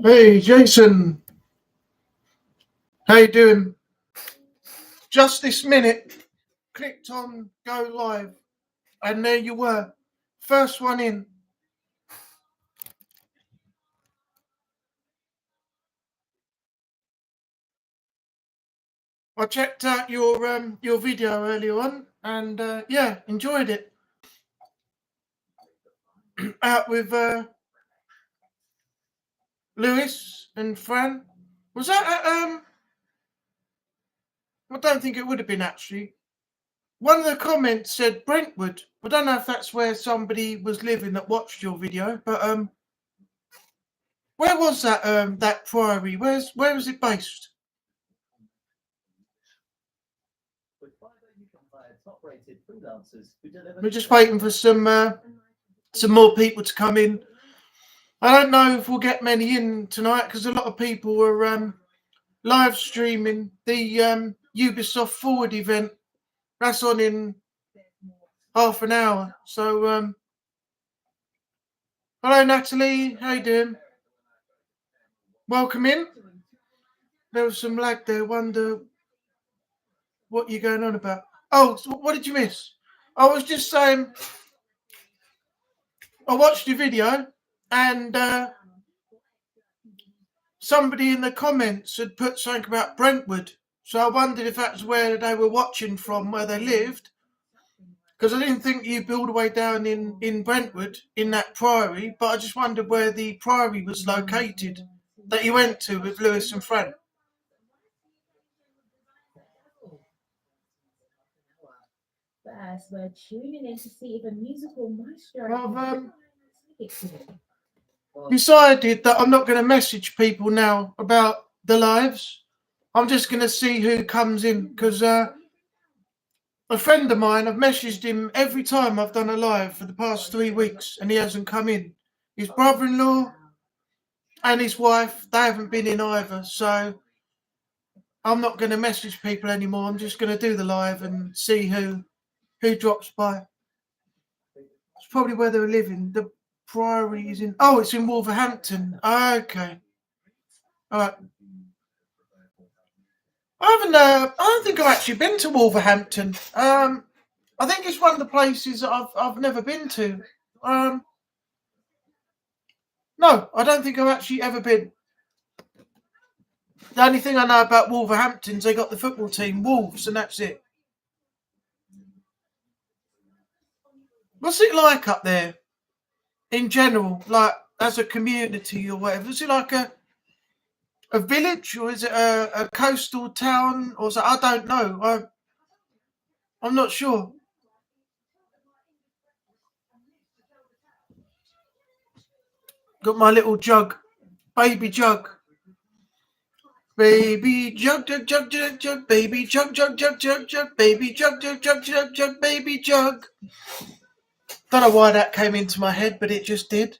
Hey, Jason. How you doing? Just this minute, clicked on go live, and there you were. First one in. I checked out your video earlier on, and yeah, enjoyed it. Out with Lewis and Fran. Was that at, I don't think it would have been actually. One of the comments said Brentwood. I don't know if that's where somebody was living that watched your video, but where was that that priory? Where was it based? We're just waiting for some more people to come in. I don't know if we'll get many in tonight because a lot of people were live streaming the Ubisoft Forward event. That's on in half an hour. So hello Natalie, how you doing? Welcome in. There was some lag there. Wonder what you're going on about. Oh, so what did you miss? I was just saying I watched your video and somebody in the comments had put something about Brentwood. So I wondered if that's where they were watching from, where they lived. Because I didn't think you'd be all the way down in Brentwood, in that priory, but I just wondered where the priory was located that you went to with Lewis and Fran. We're tuning in to see if a musical maestro decided that I'm not going to message people now about the lives. I'm just going to see who comes in because a friend of mine, I've messaged him every time I've done a live for the past 3 weeks and he hasn't come in. His brother-in-law and his wife, they haven't been in either. So I'm not going to message people anymore. I'm just going to do the live and see who drops by. It's probably where they're living. The priory is in... Oh, it's in Wolverhampton. Okay. All right. I don't think I've actually been to Wolverhampton. I think it's one of the places that I've never been to. No, I don't think I've actually ever been. The only thing I know about Wolverhampton is they got the football team, Wolves, and that's it. What's it like up there in general, like as a community or whatever? Is it like a village or is it a coastal town or I don't know. I'm not sure. Got my little jug, baby jug. Baby jug, jug, jug, jug, jug, baby jug, jug, jug, jug, jug, baby jug, jug, jug, jug, jug, baby jug. Don't know why that came into my head, but it just did.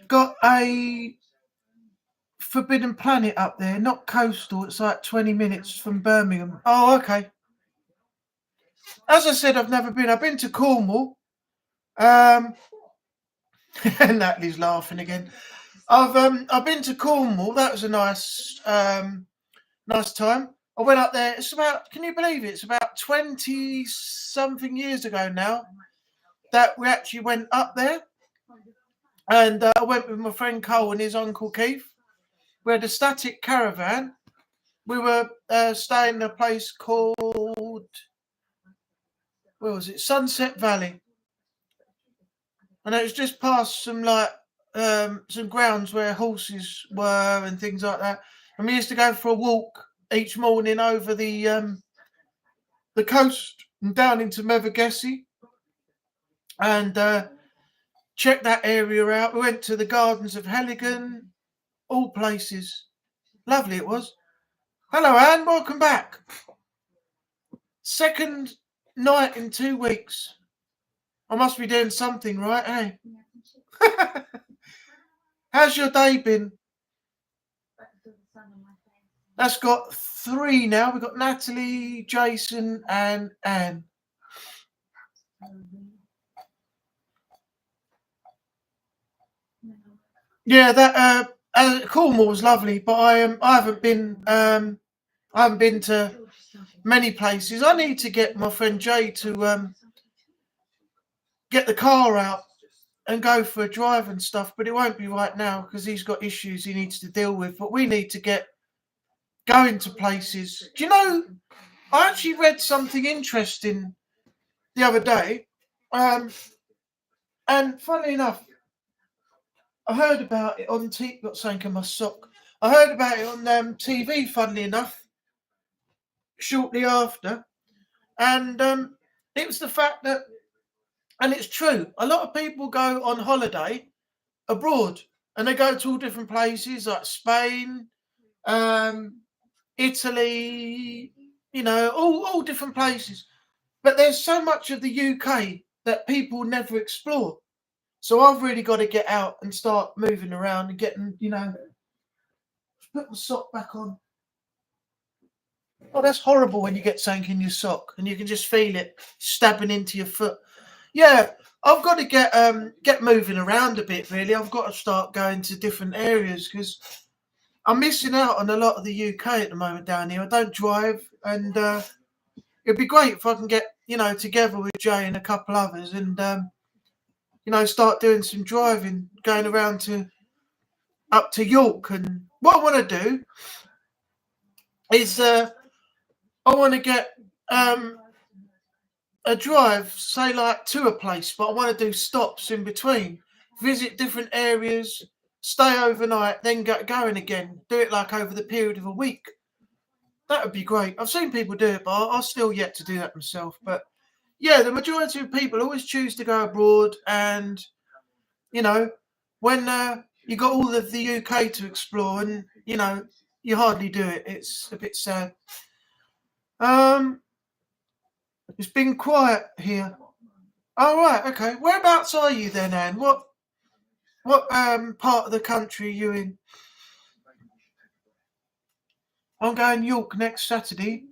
Got a Forbidden Planet up there, not coastal. It's like 20 minutes from Birmingham. Oh, okay. As I said, I've never been. I've been to Cornwall. Natalie's laughing again. I've been to Cornwall. That was a nice time. I went up there. It's about, can you believe it? It's about 20 something years ago now that we actually went up there. And I went with my friend Cole and his uncle Keith. We had a static caravan. We were staying in a place called, where was it? Sunset Valley. And it was just past some some grounds where horses were and things like that. And we used to go for a walk each morning over the coast and down into Mevagissey and check that area out. We went to the Gardens of Heligan, all places. Lovely it was. Hello, Anne. Welcome back. Second night in 2 weeks. I must be doing something right, eh? How's your day been? That's got 3 now. We've got Natalie, Jason, and Anne. Yeah, that Cornwall was lovely, but I haven't been to many places. I need to get my friend Jay to get the car out and go for a drive and stuff, but it won't be right now because he's got issues he needs to deal with. But we need to get going to places. Do you know, I actually read something interesting the other day, and funnily enough, I heard about it on TV. Got something in my sock. I heard about it on TV. Funnily enough, shortly after, and it was the fact that, and it's true, a lot of people go on holiday abroad and they go to all different places like Spain, Italy, you know, all different places. But there's so much of the UK that people never explore. So I've really got to get out and start moving around and getting, you know, put my sock back on. Oh, that's horrible when you get something in your sock and you can just feel it stabbing into your foot. Yeah, I've got to get moving around a bit, really. I've got to start going to different areas because I'm missing out on a lot of the UK at the moment down here. I don't drive, and it'd be great if I can get, you know, together with Jay and a couple others and, you know, start doing some driving, going around up to York. And what I want to do is I want to get a drive, say like to a place, but I want to do stops in between, visit different areas, stay overnight, then get going again. Do it like over the period of a week. That would be great. I've seen people do it, but I'm still yet to do that myself. But yeah, the majority of people always choose to go abroad, and you know, when you got all of the UK to explore, and you know, you hardly do it. It's a bit sad. It's been quiet here. Oh right, okay. Whereabouts are you then, Anne? What part of the country are you in? I'm going York next Saturday,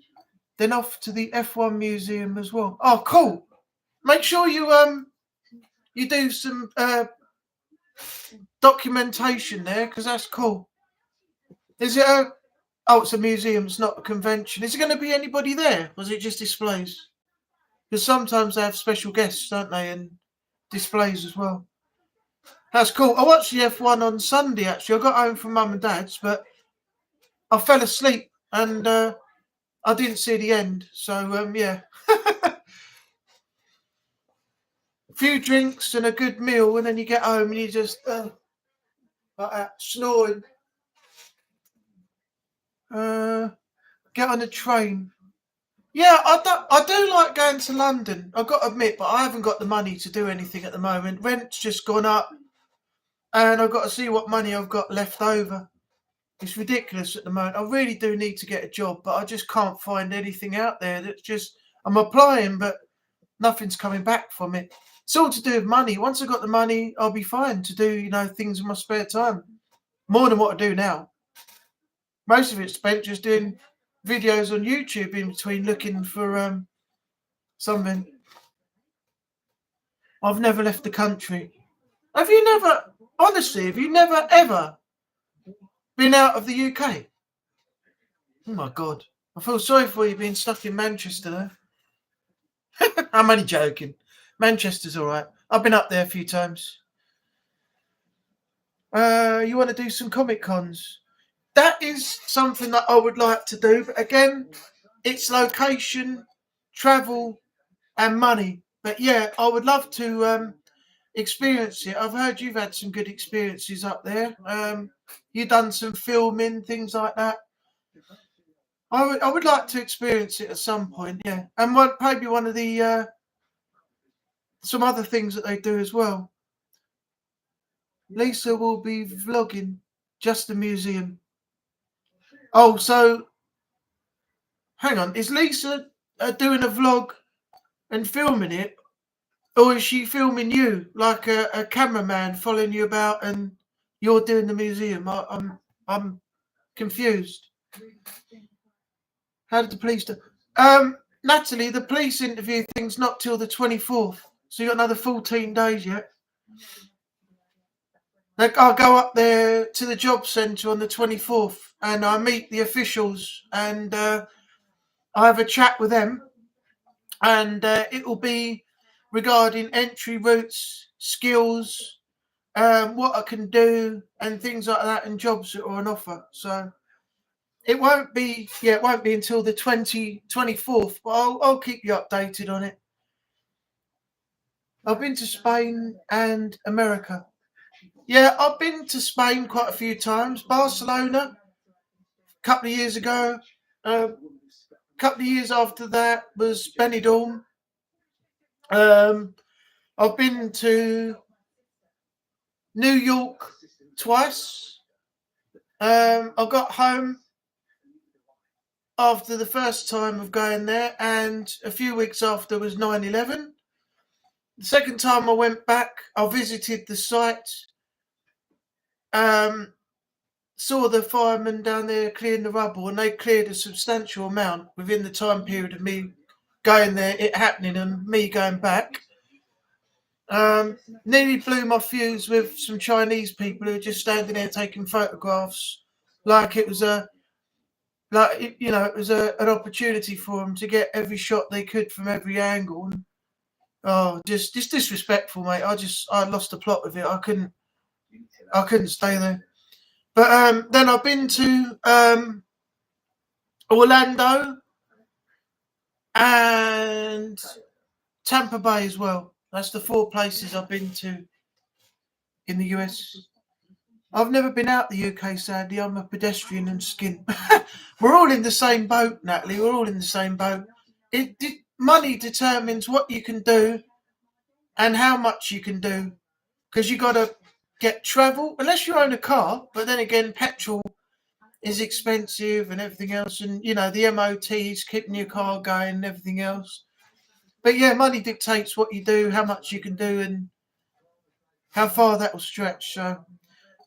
then off to the F1 museum as well. Oh, cool. Make sure you do some documentation there because that's cool. Is it a? Oh, it's a museum. It's not a convention. Is it going to be anybody there? Or is it just displays? Because sometimes they have special guests, don't they, and displays as well. That's cool. I watched the F1 on Sunday. Actually, I got home from Mum and Dad's, but I fell asleep and I didn't see the end. So yeah. A few drinks and a good meal, and then you get home and you just like that, snoring. Get on a train. Yeah, I do like going to London. I've got to admit, but I haven't got the money to do anything at the moment. Rent's just gone up, and I've got to see what money I've got left over. It's ridiculous at the moment. I really do need to get a job, but I just can't find anything out there. That's just, I'm applying, but nothing's coming back from it. It's all to do with money. Once I've got the money, I'll be fine to do, you know, things in my spare time. More than what I do now. Most of it's spent just doing videos on YouTube in between looking for something. I've never left the country. Have you never, honestly, have you never ever been out of the UK? Oh my God. I feel sorry for you being stuck in Manchester though. I'm only joking. Manchester's all right. I've been up there a few times. You want to do some Comic Cons? That is something that I would like to do. But again, it's location, travel, and money. But yeah, I would love to experience it. I've heard you've had some good experiences up there. You've done some filming, things like that. I would like to experience it at some point, yeah. And maybe one of the some other things that they do as well. Lisa will be vlogging just the museum. Oh, so hang on. Is Lisa doing a vlog and filming it, or is she filming you like a cameraman following you about and you're doing the museum? I'm confused. How did the police do? Natalie, the police interview thing's not till the 24th, so you got another 14 days yet. I'll go up there to the job centre on the 24th, and I meet the officials, and I have a chat with them, and it will be regarding entry routes, skills, what I can do, and things like that, and jobs that are on offer. So it won't be until the 24th, but I'll keep you updated on it. I've been to Spain and America. Yeah, I've been to Spain quite a few times. Barcelona, a couple of years ago. A couple of years after that was Benidorm. I've been to New York twice. I got home after the first time of going there, and a few weeks after was 9/11. The second time I went back, I visited the site. Saw the firemen down there clearing the rubble, and they cleared a substantial amount within the time period of me going there, it happening, and me going back. Nearly blew my fuse with some Chinese people who were just standing there taking photographs, like it was an opportunity for them to get every shot they could from every angle. And, just disrespectful, mate. I lost the plot with it. I couldn't stay there. But then I've been to Orlando and Tampa Bay as well. That's the 4 places I've been to in the US. I've never been out the UK, sadly. I'm a pedestrian and skin. We're all in the same boat, Natalie. We're all in the same boat. Money determines what you can do and how much you can do, because you got to get travel, unless you own a car. But then again, petrol is expensive and everything else, and the MOTs keeping your car going and everything else. But yeah, money dictates what you do, how much you can do, and how far that will stretch. So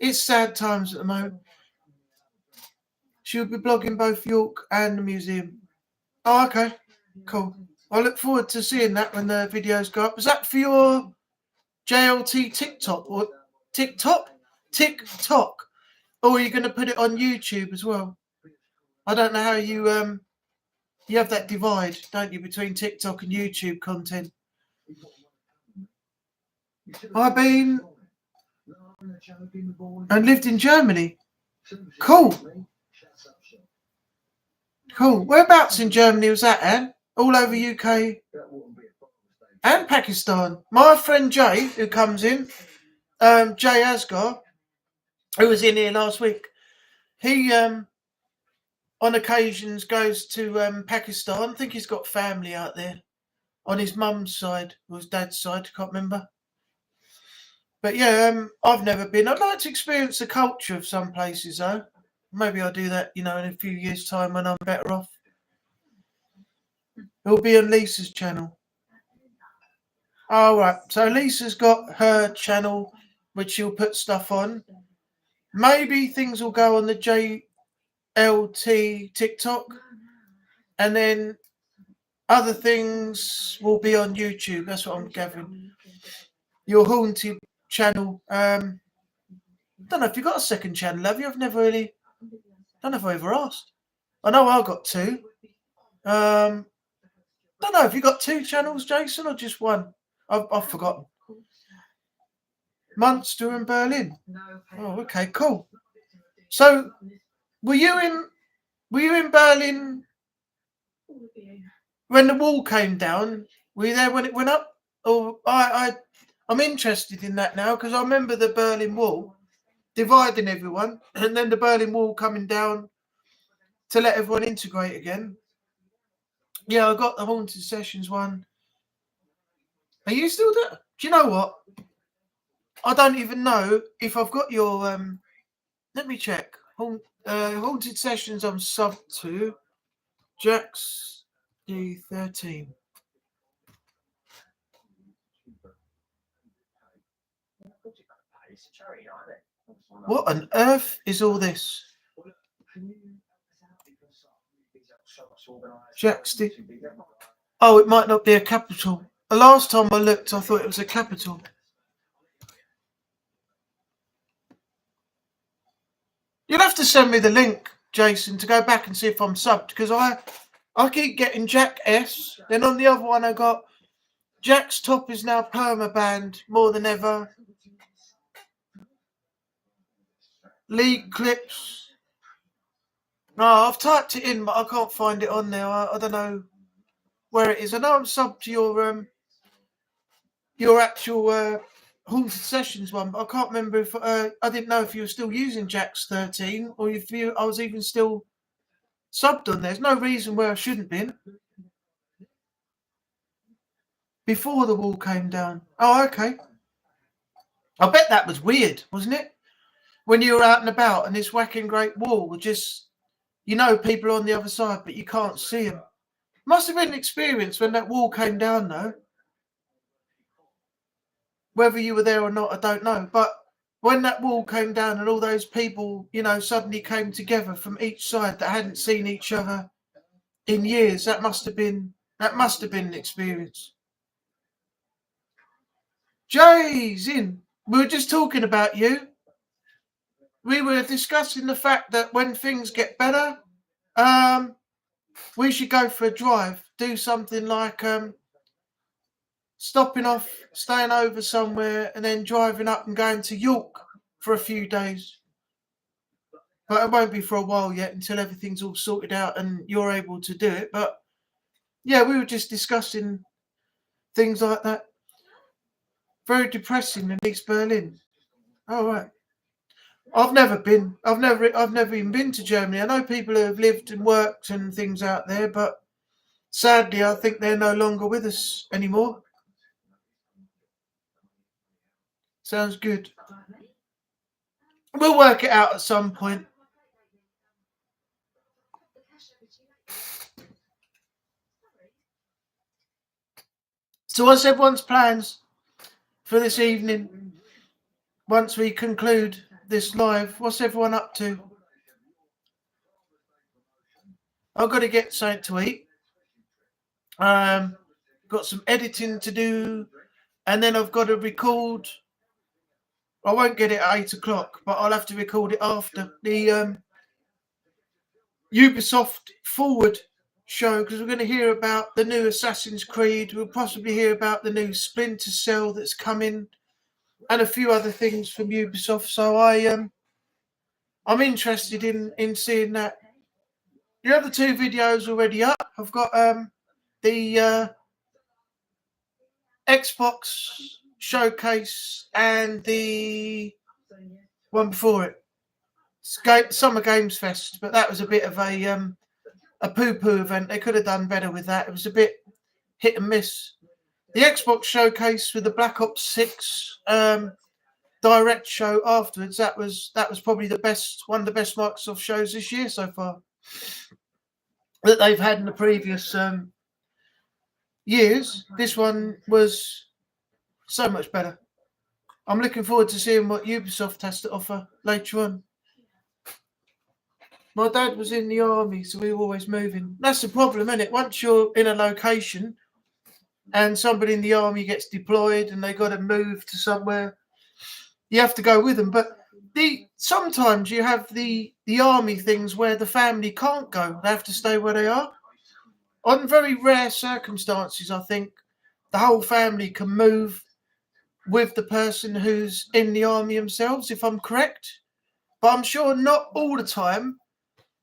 it's sad times at the moment. She'll be blogging both York and the museum. Oh, okay, cool. I look forward to seeing that when the videos go up. Is that for your JLT TikTok or TikTok? Or are you going to put it on YouTube as well? I don't know how you have that divide, don't you, between TikTok and YouTube content. I've been and lived in Germany. Cool. Whereabouts in Germany was that, Anne? All over UK and Pakistan. My friend Jay, who comes in, Jay Asgar, who was in here last week, he on occasions goes to Pakistan. I think he's got family out there on his mum's side or his dad's side. I can't remember. But yeah, I've never been. I'd like to experience the culture of some places, though. Maybe I'll do that, in a few years' time when I'm better off. It'll be on Lisa's channel. All right. So Lisa's got her channel, which she'll put stuff on. Maybe things will go on the JLT TikTok, and then other things will be on YouTube. That's what I'm gathering. Your Haunted channel. Don't know if you've got a second channel, have you? I've never really. Don't know if I ever asked. I know I got 2. Don't know. Have you got 2 channels, Jason, or just one? I've forgotten. Munster and Berlin. Oh, okay, cool. So, were you in Berlin when the wall came down? Were you there when it went up? Or I'm interested in that now, because I remember the Berlin Wall dividing everyone, and then the Berlin Wall coming down to let everyone integrate again. Yeah, I got the Haunted Sessions one. Are you still there? Do you know what? I don't even know if I've got your. Let me check. Haunted Sessions. I'm sub to Jax D13. What on earth is all this? Jax D. Oh, it might not be a capital. The last time I looked, I thought it was a capital. You'll have to send me the link, Jason, to go back and see if I'm subbed, because I keep getting Jack S. Then on the other one, I got Jack's top is now perma-banned more than ever. League clips. No, I've typed it in, but I can't find it on there. I don't know where it is. I know I'm subbed to your actual Haunted Sessions one, but I can't remember if I didn't know if you were still using Jack's 13 or if I was even still subbed on there. There's no reason where I shouldn't been. Before the wall came down. Oh, okay. I bet that was weird, wasn't it? When you were out and about and this whacking great wall was just, people on the other side, but you can't see them. Must have been an experience when that wall came down, though. Whether you were there or not, I don't know. But when that wall came down and all those people, suddenly came together from each side that hadn't seen each other in years, that must have been an experience. Jay's in. We were just talking about you. We were discussing the fact that when things get better, we should go for a drive. Do something like stopping off, staying over somewhere, and then driving up and going to York for a few days. But it won't be for a while yet until everything's all sorted out and you're able to do it. But yeah, we were just discussing things like that. Very depressing in East Berlin. Oh, right. I've never been. I've never even been to Germany. I know people who have lived and worked and things out there, but sadly, I think they're no longer with us anymore. Sounds good. We'll work it out at some point. So what's everyone's plans for this evening? Once we conclude this live, what's everyone up to? I've got to get something to eat. Got some editing to do, and then I've got to record. I won't get it at 8 o'clock, but I'll have to record it after the Ubisoft Forward show, because we're going to hear about the new Assassin's Creed. We'll possibly hear about the new Splinter Cell that's coming, and a few other things from Ubisoft. So I'm interested in seeing that. The other two videos already up. I've got the Xbox showcase and the one before it, Summer Games Fest. But that was a bit of a poo-poo event. They could have done better with that. It was a bit hit and miss. The Xbox showcase with the Black Ops 6 direct show afterwards. That was probably one of the best Microsoft shows this year so far that they've had in the previous years. This one was so much better. I'm looking forward to seeing what Ubisoft has to offer later on. My dad was in the army, so we were always moving. That's the problem, isn't it? Once you're in a location and somebody in the army gets deployed and they got to move to somewhere, you have to go with them. But sometimes you have the army things where the family can't go. They have to stay where they are. On very rare circumstances, I think the whole family can move with the person who's in the army themselves, if I'm correct. But I'm sure not all the time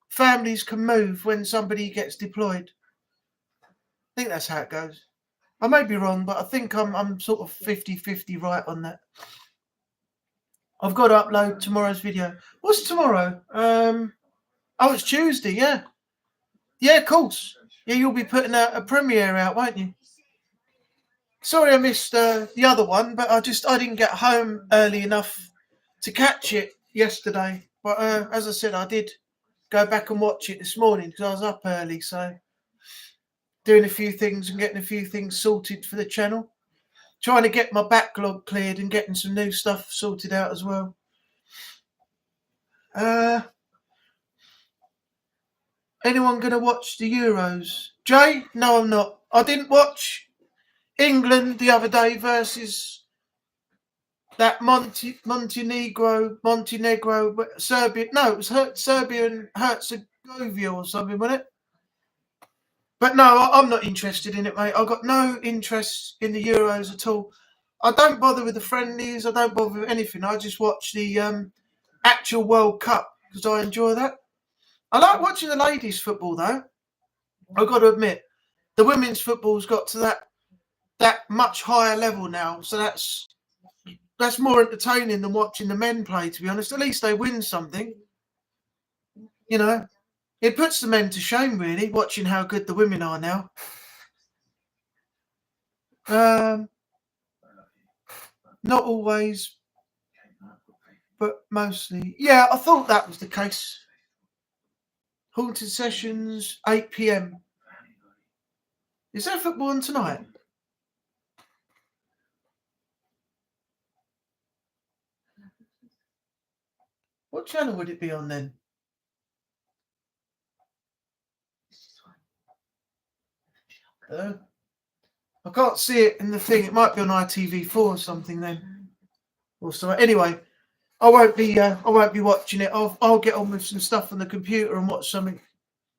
families can move when somebody gets deployed. I think that's how it goes. I may be wrong, but I think I'm sort of 50-50 right on that. I've got to upload tomorrow's video. What's tomorrow? Oh, it's Tuesday, yeah. Yeah, of course. Yeah, you'll be putting a premiere out, won't you? Sorry I missed the other one, but I didn't get home early enough to catch it yesterday. But as I said, I did go back and watch it this morning because I was up early, so doing a few things and getting a few things sorted for the channel. Trying to get my backlog cleared and getting some new stuff sorted out as well. Anyone going to watch the Euros? Jay? No, I'm not. I didn't watch England the other day versus that Montenegro, Serbia. No, it was Serbia and Herzegovina or something, wasn't it? But no, I'm not interested in it, mate. I've got no interest in the Euros at all. I don't bother with the friendlies. I don't bother with anything. I just watch the actual World Cup because I enjoy that. I like watching the ladies' football, though. I've got to admit, the women's football's got to that much higher level now. So that's more entertaining than watching the men play, to be honest. At least they win something. You know, it puts the men to shame, really, watching how good the women are now. Not always, but mostly. Yeah, I thought that was the case. Haunted Sessions, 8 p.m. Is there football on tonight? What channel would it be on then? I can't see it in the thing. It might be on ITV4 or something then. Or so. Anyway, I won't be watching it. I'll get on with some stuff on the computer and watch something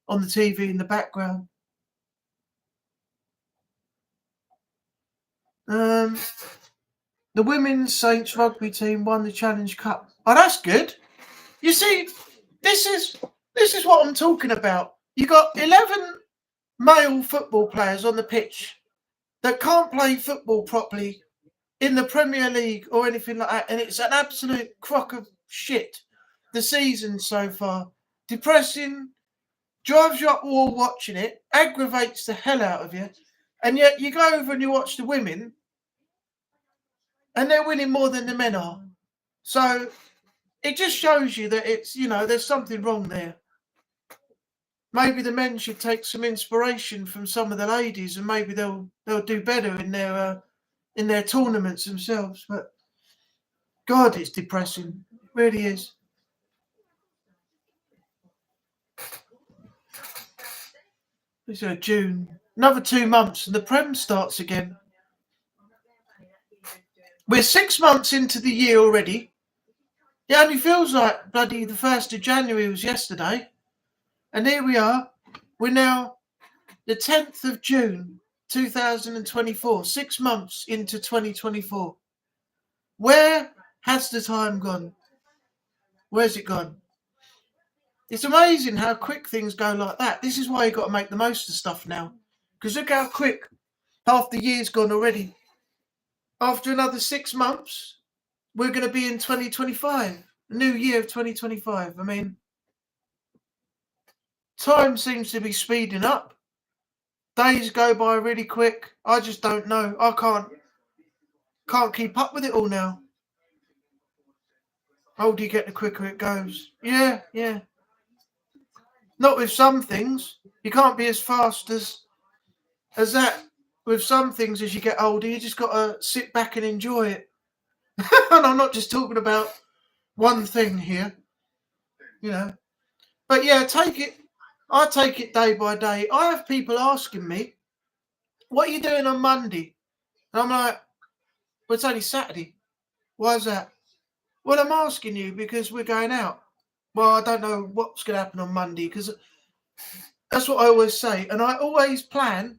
on the TV in the background. The women's Saints rugby team won the Challenge Cup. Oh, that's good. You see, this is what I'm talking about. You got 11 male football players on the pitch that can't play football properly in the Premier League or anything like that, and it's an absolute crock of shit. The season so far, depressing, drives you up the wall watching it, aggravates the hell out of you, and yet you go over and you watch the women, and they're winning more than the men are. So it just shows you that it's, there's something wrong there. Maybe the men should take some inspiration from some of the ladies, and maybe they'll do better in their tournaments themselves. But God, it's depressing. It really is. This is June. Another 2 months and the Prem starts again. We're 6 months into the year already. It only feels like bloody the 1st of January was yesterday. And here we are. We're now the 10th of June, 2024. 6 months into 2024. Where has the time gone? Where's it gone? It's amazing how quick things go like that. This is why you've got to make the most of stuff now. Because look how quick half the year's gone already. After another 6 months, we're going to be in 2025. The new year of 2025. I mean, time seems to be speeding up. Days go by really quick. I just don't know. I can't keep up with it all now. The older you get, the quicker it goes. Yeah. Not with some things. You can't be as fast as that. With some things, as you get older, you just got to sit back and enjoy it. And I'm not just talking about one thing here, But yeah, I take it day by day. I have people asking me, what are you doing on Monday? And I'm like, well, it's only Saturday. Why is that? Well, I'm asking you because we're going out. Well, I don't know what's going to happen on Monday because that's what I always say. And I always plan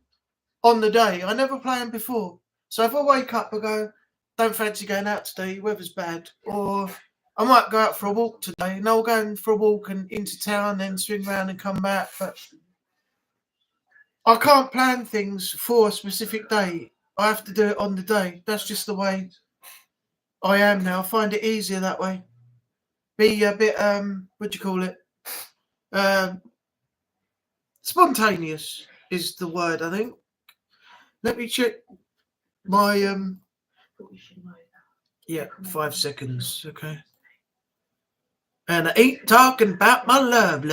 on the day. I never plan before. So if I wake up, I go, don't fancy going out today, weather's bad. Or I might go out for a walk today. And I'll go for a walk and into town, then swing around and come back. But I can't plan things for a specific day. I have to do it on the day. That's just the way I am now. I find it easier that way. Be a bit, what do you call it? Spontaneous is the word, I think. Let me check my, 5 seconds, okay. And I ain't talking about my love.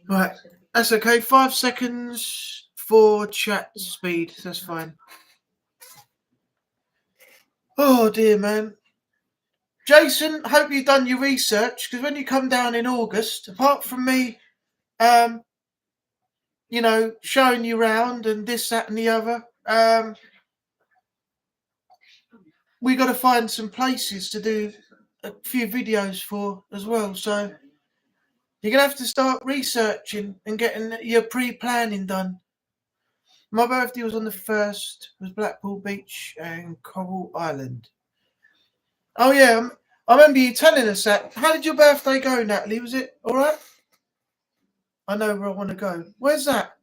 Right, that's okay. 5 seconds for chat speed. That's fine. Oh dear, man. Jason, hope you've done your research, because when you come down in August, apart from me you know, showing you around and this, that, and the other. We got to find some places to do a few videos for as well. So you're gonna have to start researching and getting your pre-planning done. My birthday was on the 1st. Was Blackpool Beach and Coral Island. Oh yeah, I remember you telling us that. How did your birthday go, Natalie? Was it all right? I know where I want to go. Where's that?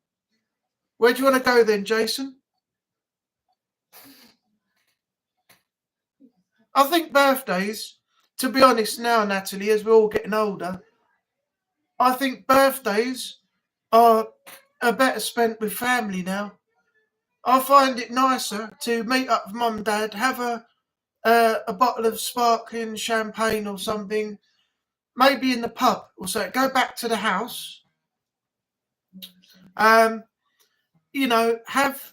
Where do you want to go then, Jason? I think birthdays, to be honest now, Natalie, as we're all getting older, I think birthdays are better spent with family now. I find it nicer to meet up with mum and dad, have a bottle of sparkling champagne or something, maybe in the pub or so. Go back to the house. You know, have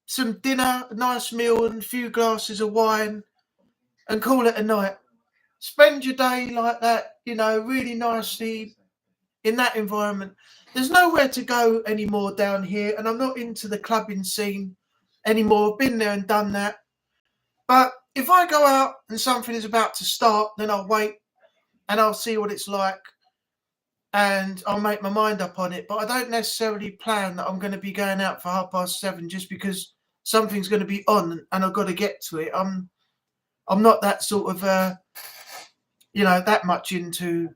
some dinner, a nice meal, and a few glasses of wine, and call it a night. Spend your day like that, you know, really nicely in that environment. There's nowhere to go anymore down here, and I'm not into the clubbing scene anymore. I've been there and done that. But if I go out and something is about to start, then I'll wait and I'll see what it's like and I'll make my mind up on it. But I don't necessarily plan that I'm going to be going out for 7:30 just because something's going to be on and I've got to get to it. I'm not that sort of, you know, that much into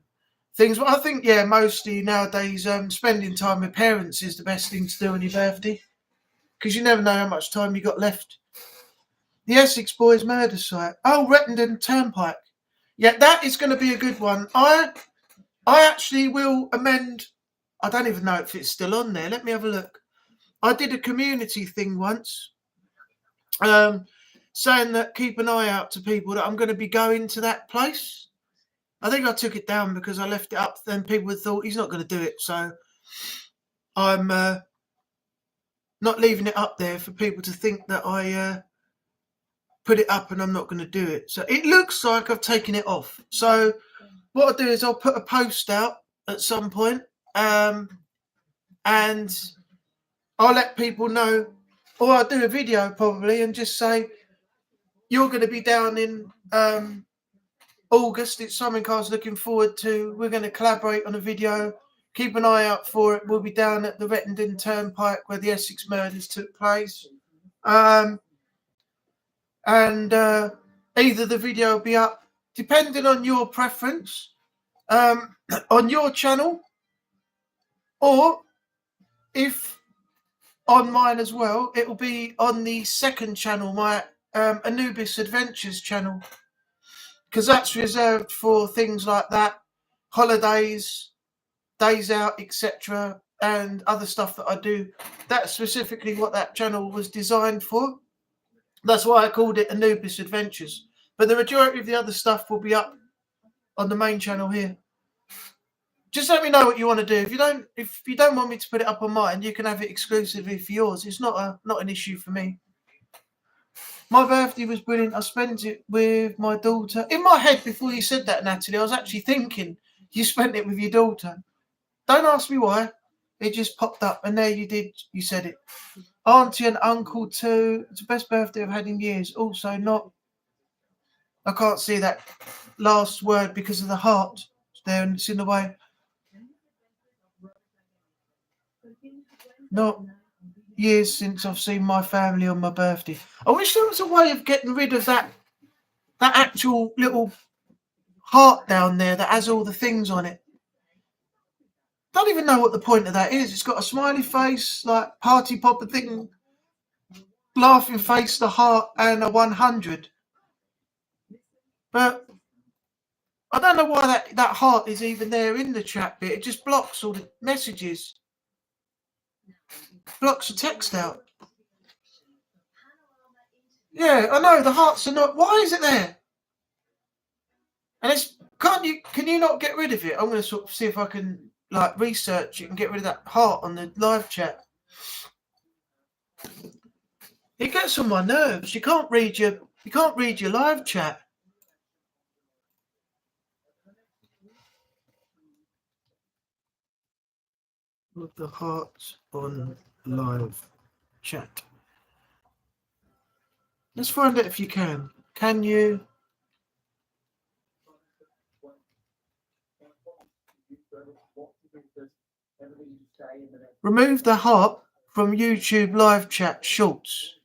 things. But I think, yeah, mostly nowadays, spending time with parents is the best thing to do on your birthday because you never know how much time you got left. The Essex Boys murder site. Oh, Rettendon Turnpike. Yeah, that is going to be a good one. I actually will amend. I don't even know if it's still on there. Let me have a look. I did a community thing once, saying that keep an eye out to people that I'm going to be going to that place. I think I took it down because I left it up. Then people thought he's not going to do it, so I'm not leaving it up there for people to think that I put it up and I'm not going to do it. So it looks like I've taken it off. So what I'll do is I'll put a post out at some point, and I'll let people know, or I'll do a video probably and just say you're going to be down in August. It's something I was looking forward to. We're going to collaborate on a video. Keep an eye out for it. We'll be down at the Rettendon Turnpike where the Essex murders took place. And either the video will be up, depending on your preference, on your channel, or if on mine as well, it will be on the second channel, my Anubis Adventures channel, because that's reserved for things like that, holidays, days out, etc., and other stuff that I do. That's specifically what that channel was designed for. That's why I called it Anubis Adventures. But the majority of the other stuff will be up on the main channel here. Just let me know what you want to do. If you don't want me to put it up on mine, you can have it exclusively for yours. It's not an issue for me. My birthday was brilliant. I spent it with my daughter. In my head, before you said that, Natalie, I was actually thinking you spent it with your daughter. Don't ask me why. It just popped up, and there you did. You said it. Auntie and uncle too. It's the best birthday I've had in years. Also, not. I can't see that last word because of the heart there, and it's in the way. Not years since I've seen my family on my birthday. I wish there was a way of getting rid of that actual little heart down there that has all the things on it. Don't even know what the point of that is. It's got a smiley face, like party popper thing, laughing face, the heart, and a 100. But I don't know why that heart is even there in the chat bit. It just blocks all the messages. Blocks the text out. Yeah, I know the hearts are not. Why is it there? And it's can you not get rid of it? I'm going to sort of see if I can like research it and get rid of that heart on the live chat. It gets on my nerves. You can't read your live chat. With the hearts on live chat. Let's find out if you can. Can you? Remove the heart from YouTube live chat shorts.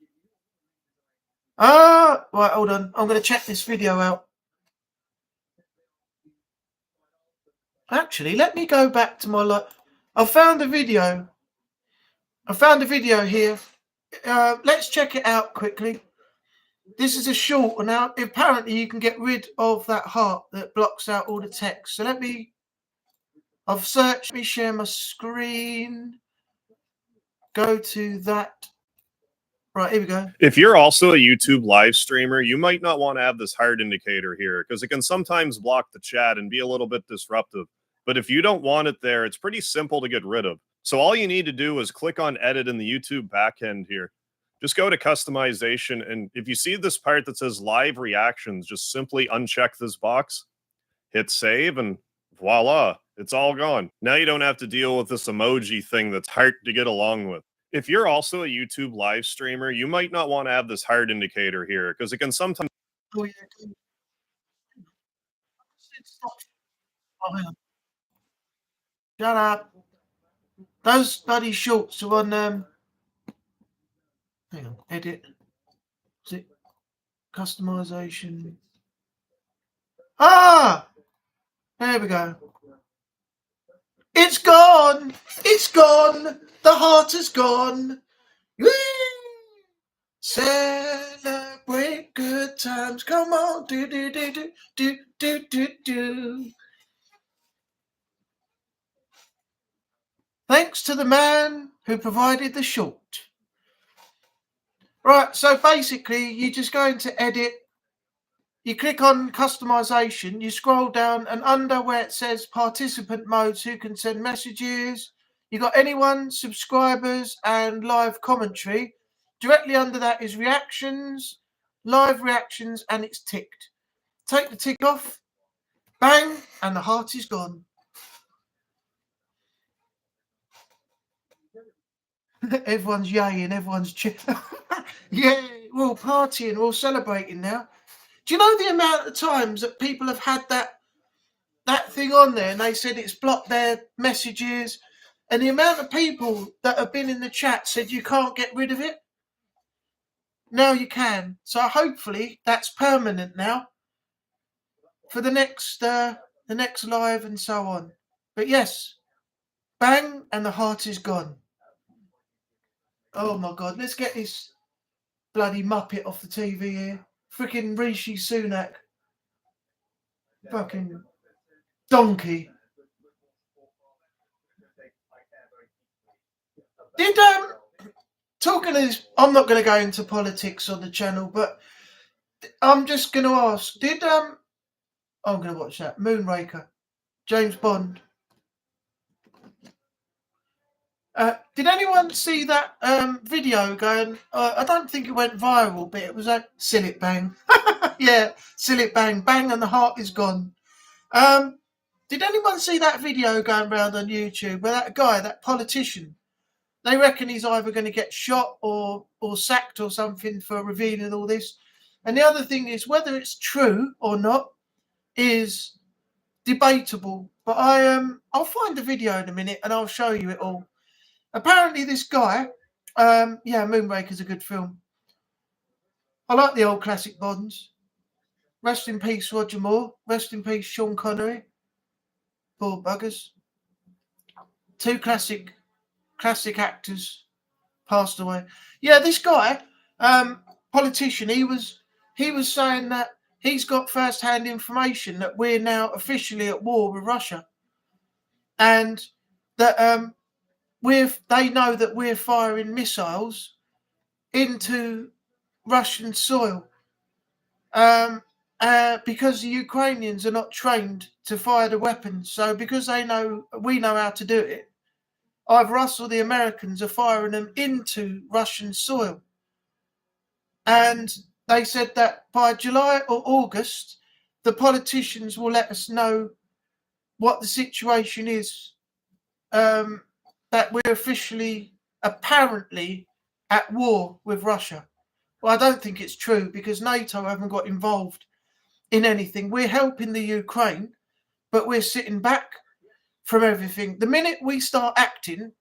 Ah, right, hold on. I'm going to check this video out. Actually, let me go back to my live. I found a video. Here. Let's check it out quickly. This is a short. Now, apparently you can get rid of that heart that blocks out all the text. So I've searched, let me share my screen. Go to that. Right, here we go. If you're also a YouTube live streamer, you might not want to have this heart indicator here because it can sometimes block the chat and be a little bit disruptive. But if you don't want it there, it's pretty simple to get rid of. So all you need to do is click on edit in the YouTube backend here. Just go to customization. And if you see this part that says live reactions, just simply uncheck this box, hit save, and voila, it's all gone. Now you don't have to deal with this emoji thing that's hard to get along with. If you're also a YouTube live streamer, you might not want to have this heart indicator here because it can sometimes. Oh, yeah. Oh, hang on. Shut up. Those bloody shorts are on. Hang on. Edit. Is it customization? Ah! There we go. It's gone. It's gone. The heart is gone. Whee! Celebrate good times. Come on. Do, do, do, do, do, do, do, do. Thanks to the man who provided the short. Right, so basically you just go into edit, you click on customization, you scroll down, and under where it says participant modes, who can send messages, you got anyone, subscribers, and live commentary. Directly under that is reactions, live reactions, and it's ticked. Take the tick off, bang, and the heart is gone. Everyone's yaying, everyone's yeah, we're all partying, we're all celebrating now. Do you know the amount of times that people have had that thing on there and they said it's blocked their messages, and the amount of people that have been in the chat said you can't get rid of it? Now you can. So hopefully that's permanent now for the next live and so on. But yes, bang, and the heart is gone. Oh my God, let's get this bloody Muppet off the TV here. Freaking Rishi Sunak. Fucking donkey. Talking is, I'm not going to go into politics on the channel, but I'm just going to ask, I'm going to watch that. Moonraker. James Bond. Did anyone see that video going? I don't think it went viral, but it was a Sillet Bang. Yeah, Sillet Bang. Bang and the heart is gone. Did anyone see that video going around on YouTube where that guy, that politician, they reckon he's either going to get shot or sacked or something for revealing all this? And the other thing is, whether it's true or not is debatable. But I'll find the video in a minute and I'll show you it all. Apparently this guy, Moonraker's a good film. I like the old classic Bonds. Rest in peace, Roger Moore. Rest in peace, Sean Connery. Poor buggers. Two classic actors passed away. Yeah, this guy, politician, he was saying that he's got first-hand information that we're now officially at war with Russia, and that they know that we're firing missiles into Russian soil because the Ukrainians are not trained to fire the weapons. So because we know how to do it, either us or the Americans are firing them into Russian soil. And they said that by July or August, the politicians will let us know what the situation is that we're officially, apparently, at war with Russia. Well, I don't think it's true because NATO haven't got involved in anything. We're helping the Ukraine, but we're sitting back from everything. The minute we start acting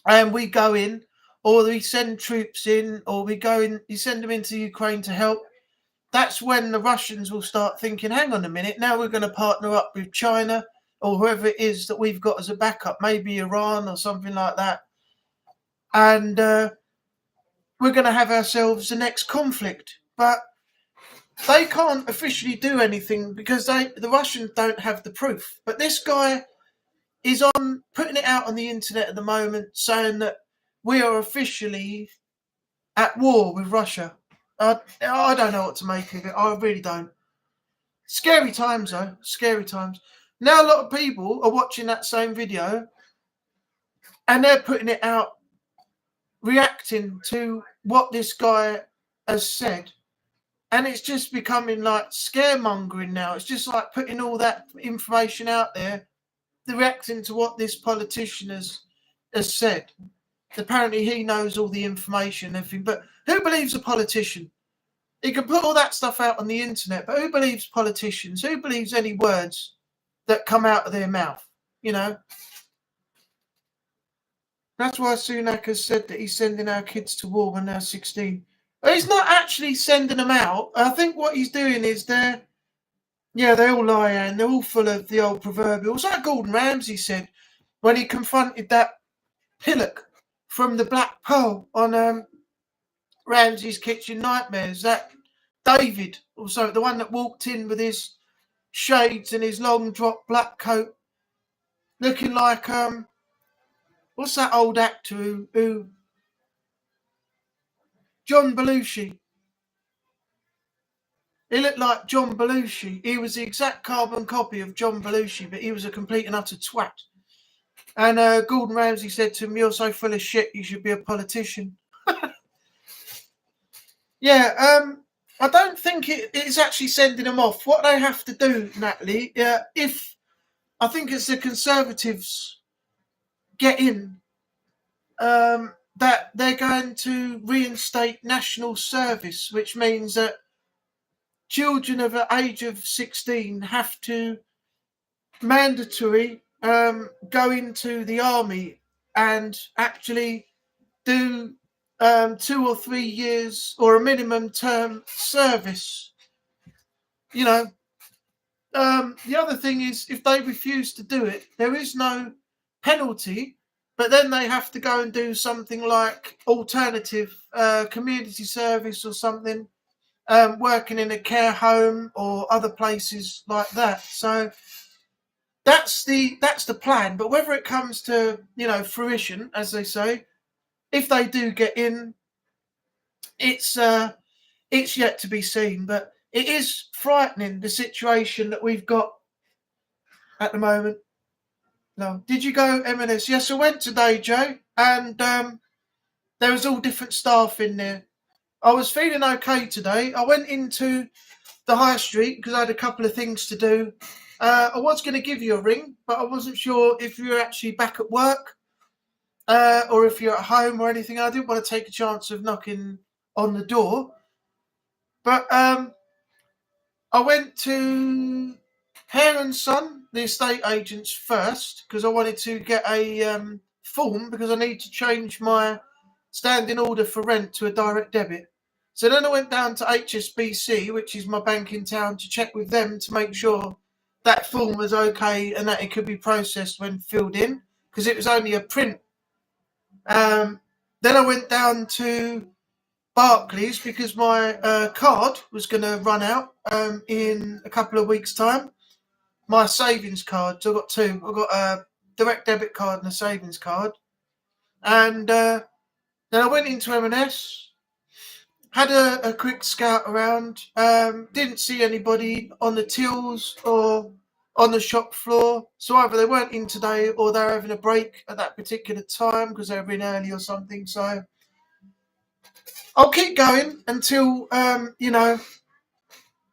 and we go in, or we send troops in, or we go in, you send them into Ukraine to help, that's when the Russians will start thinking, hang on a minute, now we're going to partner up with China or whoever it is that we've got as a backup, maybe Iran or something like that. And we're going to have ourselves the next conflict. But they can't officially do anything because the Russians don't have the proof. But this guy is on putting it out on the internet at the moment, saying that we are officially at war with Russia. I don't know what to make of it. I really don't. Scary times, though. Scary times. Now a lot of people are watching that same video and they're putting it out, reacting to what this guy has said. And it's just becoming like scaremongering now. It's just like putting all that information out there, reacting to what this politician has said. Apparently he knows all the information and everything. But who believes a politician? He can put all that stuff out on the internet, but who believes politicians? Who believes any words that come out of their mouth? You know? That's why Sunak has said that he's sending our kids to war when they're 16. But he's not actually sending them out. I think what he's doing is they all lie and they're all full of the old proverbials. Like Gordon Ramsay said when he confronted that pillock from the Black Pearl on Ramsay's Kitchen Nightmares, that David, also the one that walked in with his shades and his long drop black coat, looking like what's that old actor who John Belushi. He looked like John Belushi. He was the exact carbon copy of John Belushi, but he was a complete and utter twat. And Gordon Ramsay said to him, "You're so full of shit, you should be a politician." I don't think it's actually sending them off. What they have to do, Natalie, if I think it's the Conservatives get in, that they're going to reinstate national service, which means that children of the age of 16 have to mandatory go into the army and actually do 2 or 3 years or a minimum term service. You know, the other thing is if they refuse to do it, there is no penalty, but then they have to go and do something like alternative community service or something, working in a care home or other places like that. So that's the plan. But whether it comes to fruition, as they say, if they do get in, it's yet to be seen. But it is frightening, the situation that we've got at the moment. No, did you go M&S? Yes, I went today, Joe, and there was all different staff in there. I was feeling okay today. I went into the high street because I had a couple of things to do. I was going to give you a ring, but I wasn't sure if you were actually back at work or if you're at home or anything. I didn't want to take a chance of knocking on the door. But I went to Hare & Son, the estate agents, first because I wanted to get a form because I need to change my standing order for rent to a direct debit. So then I went down to HSBC, which is my bank in town, to check with them to make sure that form was okay and that it could be processed when filled in because it was only a print. Then I went down to Barclays because my card was going to run out in a couple of weeks' time. My savings card. So I've got two. I've got a direct debit card and a savings card. And then I went into M&S, had a quick scout around. Didn't see anybody on the tills or on the shop floor. So either they weren't in today or they're having a break at that particular time because they were in early or something. So I'll keep going until,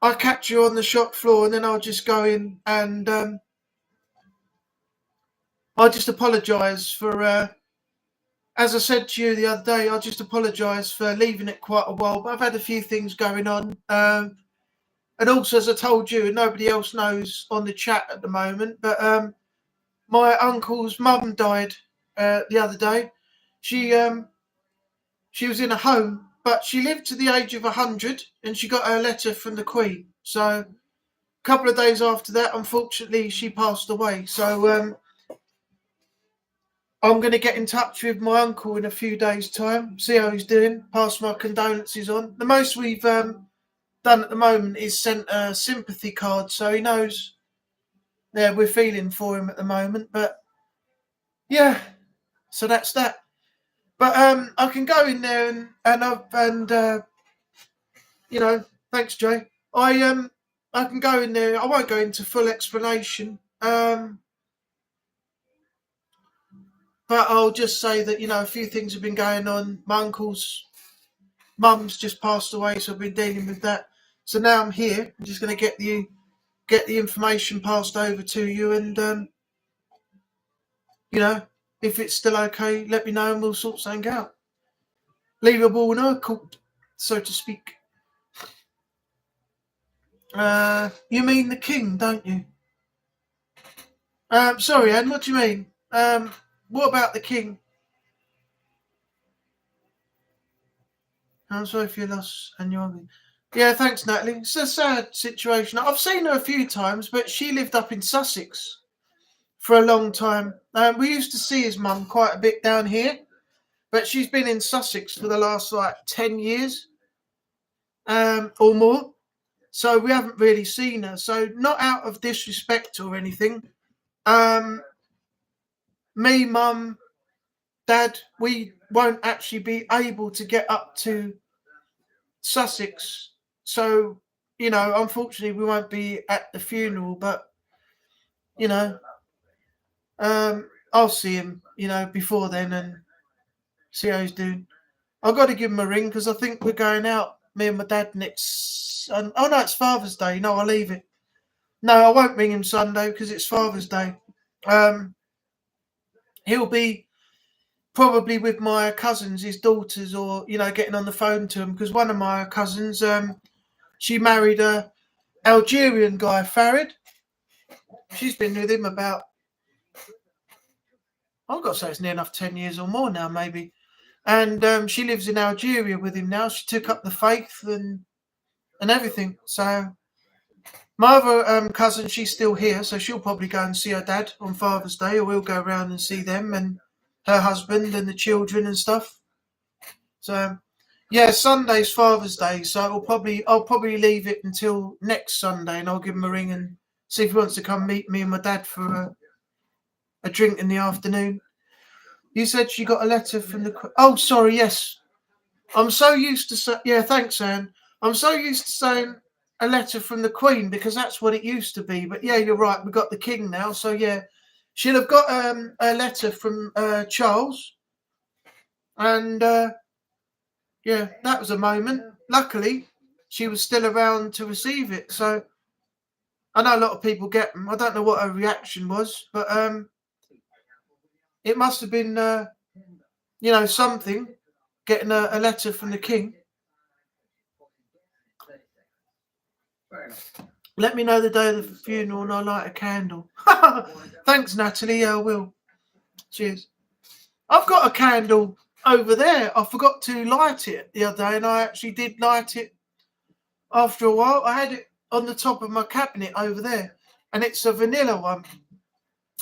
I catch you on the shop floor and then I'll just go in and I just apologise for, as I said to you the other day, I just apologise for leaving it quite a while, but I've had a few things going on. And also, as I told you, and nobody else knows on the chat at the moment, but my uncle's mum died the other day. She was in a home, but she lived to the age of 100, and she got her letter from the Queen. So a couple of days after that, unfortunately, she passed away. So I'm going to get in touch with my uncle in a few days' time, see how he's doing, pass my condolences on. The most we've done at the moment is sent a sympathy card, so he knows we're feeling for him at the moment. But yeah, so that's that. But I can go in there and you know, thanks, Jay. I can go in there. I won't go into full explanation. But I'll just say that, a few things have been going on. My uncle's mum's just passed away, so I've been dealing with that. So now I'm here. I'm just going to get the information passed over to you, and if it's still okay, let me know and we'll sort something out. Leave a ball in her court, so to speak. You mean the king, don't you? Sorry, Anne, what do you mean? What about the king? I'm sorry for your loss and your... Yeah, thanks, Natalie. It's a sad situation. I've seen her a few times, but she lived up in Sussex for a long time. We used to see his mum quite a bit down here, but she's been in Sussex for the last 10 years or more. So we haven't really seen her. So not out of disrespect or anything. Me, Mum, Dad, we won't actually be able to get up to Sussex. So, unfortunately we won't be at the funeral, but, I'll see him, before then and see how he's doing. I've got to give him a ring because I think we're going out, me and my dad, next... no, it's Father's Day. No, I'll leave it. No, I won't ring him Sunday because it's Father's Day. He'll be probably with my cousins, his daughters, or, getting on the phone to him, because one of my cousins, she married a Algerian guy, Farid. She's been with him about, I've got to say it's near enough 10 years or more now, maybe. And she lives in Algeria with him now. She took up the faith and everything. So my other cousin, she's still here, so she'll probably go and see her dad on Father's Day, or we'll go around and see them and her husband and the children and stuff. So yeah, Sunday's Father's Day, so I'll probably leave it until next Sunday, and I'll give him a ring and see if he wants to come meet me and my dad for a drink in the afternoon. You said she got a letter from the... Oh, sorry, yes. I'm so used to... Yeah, thanks, Anne. I'm so used to saying a letter from the Queen because that's what it used to be. But yeah, you're right. We've got the King now. So yeah, she'll have got a letter from Charles. And yeah, that was a moment. Luckily, she was still around to receive it. So I know a lot of people get them. I don't know what her reaction was, but it must have been, something, getting a letter from the King. Let me know the day of the funeral and I'll light a candle. Thanks, Natalie. I will. Cheers. I've got a candle over there. I forgot to light it the other day, and I actually did light it after a while. I had it on the top of my cabinet over there, and it's a vanilla one.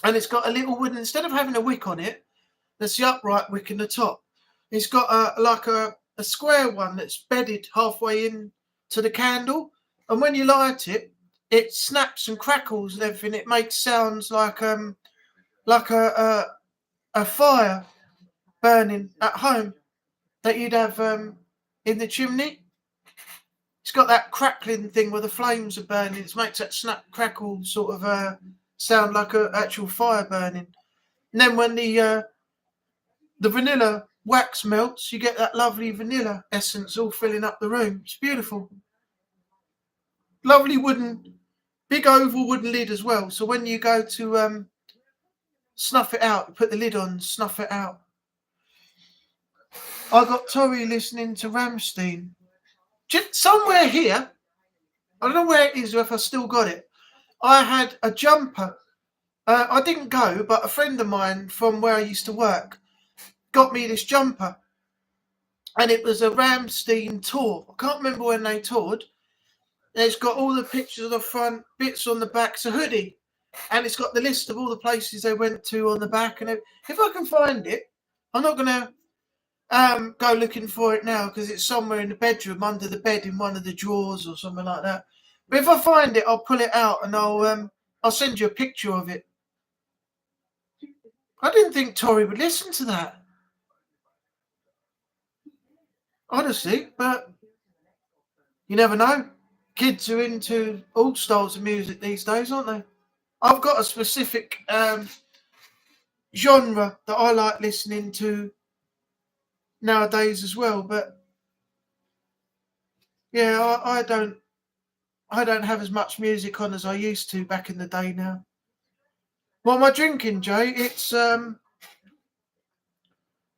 And it's got a little wooden, instead of having a wick on it, that's the upright wick in the top. It's got a square one that's bedded halfway in to the candle. And when you light it, it snaps and crackles and everything. It makes sounds like a fire burning at home that you'd have in the chimney. It's got that crackling thing where the flames are burning. It makes that snap crackle sort of sound like an actual fire burning. And then when the vanilla wax melts, you get that lovely vanilla essence all filling up the room. It's beautiful. Lovely wooden, big oval wooden lid as well. So when you go to snuff it out. Put the lid on, snuff it out. I got Tori listening to Rammstein. Somewhere here, I don't know where it is or if I still got it. I had a jumper. I didn't go, but a friend of mine from where I used to work got me this jumper. And it was a Rammstein tour. I can't remember when they toured. It's got all the pictures on the front, bits on the back. It's a hoodie. And it's got the list of all the places they went to on the back. And if I can find it, I'm not going to go looking for it now because it's somewhere in the bedroom, under the bed in one of the drawers or something like that. But if I find it, I'll pull it out and I'll send you a picture of it. I didn't think Tori would listen to that. Honestly, but you never know. Kids are into all styles of music these days, aren't they? I've got a specific genre that I like listening to nowadays as well, but yeah, I don't have as much music on as I used to back in the day now. What am I drinking, Jay? It's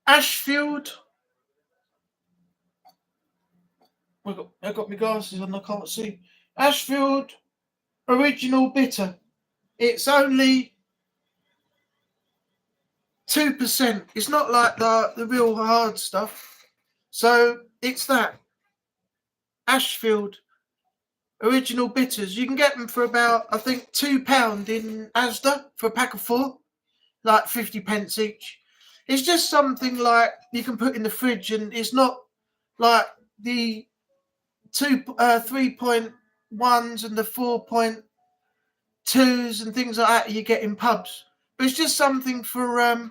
Ashfield. I got my glasses on, I can't see. Ashfield Original Bitter. It's only 2%. It's not like the real hard stuff. So it's that. Ashfield Original Bitters. You can get them for about, I think, £2 in Asda for a pack of 4. Like 50p each. It's just something like you can put in the fridge, and it's not like the 3.1s and the 4.2s and things like that you get in pubs. But it's just something for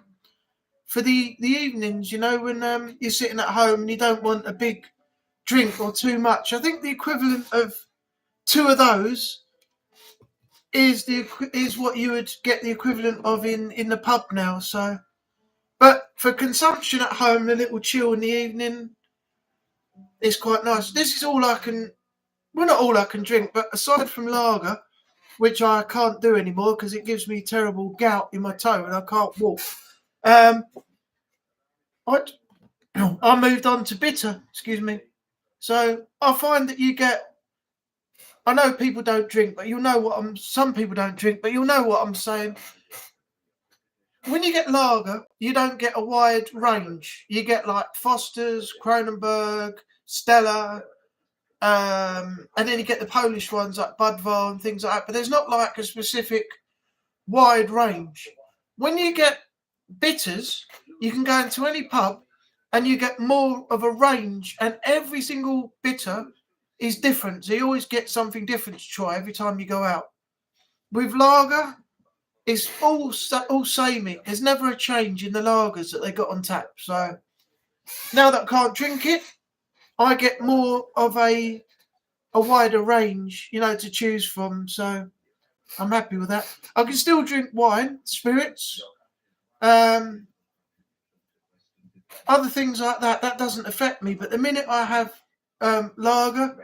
the evenings, you know, when you're sitting at home and you don't want a big drink or too much. I think the equivalent of 2 of those is what you would get the equivalent of in the pub now. So, but for consumption at home, a little chill in the evening, it's quite nice. This is all I can, well, not all I can drink, but aside from lager, which I can't do anymore because it gives me terrible gout in my toe and I can't walk. I moved on to bitter, excuse me. So I find that you get, I know people don't drink, but you'll know what some people don't drink, but you'll know what I'm saying. When you get lager, you don't get a wide range. You get like Foster's, Kronenberg, Stella, and then you get the Polish ones like Budvar and things like that. But there's not like a specific wide range. When you get bitters, you can go into any pub and you get more of a range, and every single bitter is different. So you always get something different to try every time you go out. With lager, it's all samey. There's never a change in the lagers that they got on tap. So now that I can't drink it, I get more of a wider range, you know, to choose from. So I'm happy with that. I can still drink wine, spirits, other things like that. That doesn't affect me. But the minute I have lager,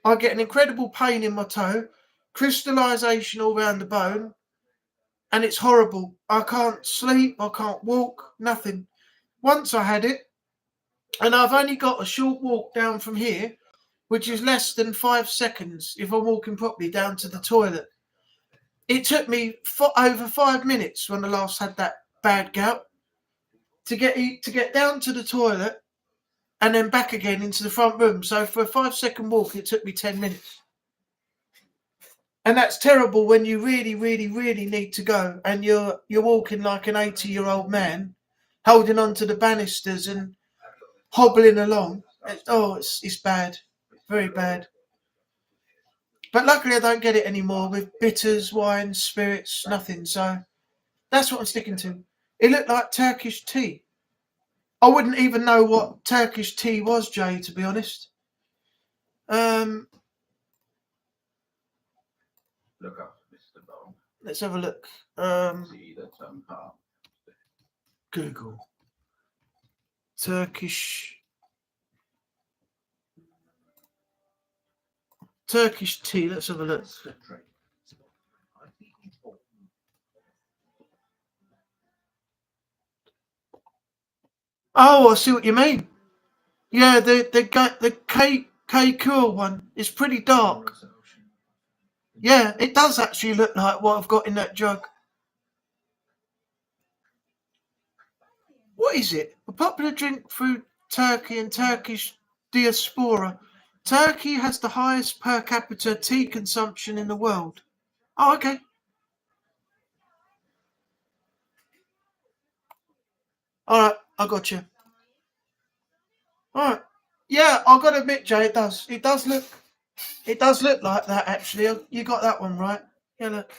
I get an incredible pain in my toe, crystallization all around the bone, and it's horrible. I can't sleep, I can't walk, nothing. Once I had it, and I've only got a short walk down from here, which is less than 5 seconds if I'm walking properly down to the toilet. It took me over 5 minutes when I last had that bad gout to get down to the toilet and then back again into the front room. So for a 5-second walk, it took me 10 minutes. And that's terrible when you really, really, really need to go and you're walking like an 80-year-old man, holding on to the banisters and hobbling along. It's bad, very bad. But luckily I don't get it anymore with bitters, wines, spirits, nothing. So that's what I'm sticking to. It looked like Turkish tea. I wouldn't even know what Turkish tea was, Jay, to be honest. Look up Mr. Bone. Let's have a look. See the term part. Google. Turkish tea. Let's have a look. Oh, I see what you mean. Yeah, the K Cool one is pretty dark. Yeah, it does actually look like what I've got in that jug. What is it? A popular drink through Turkey and Turkish diaspora. Turkey has the highest per capita tea consumption in the world. Oh, okay. All right, I got you. All right. Yeah, I've got to admit, Jay, it does. It does look like that, actually. You got that one right. Yeah, look.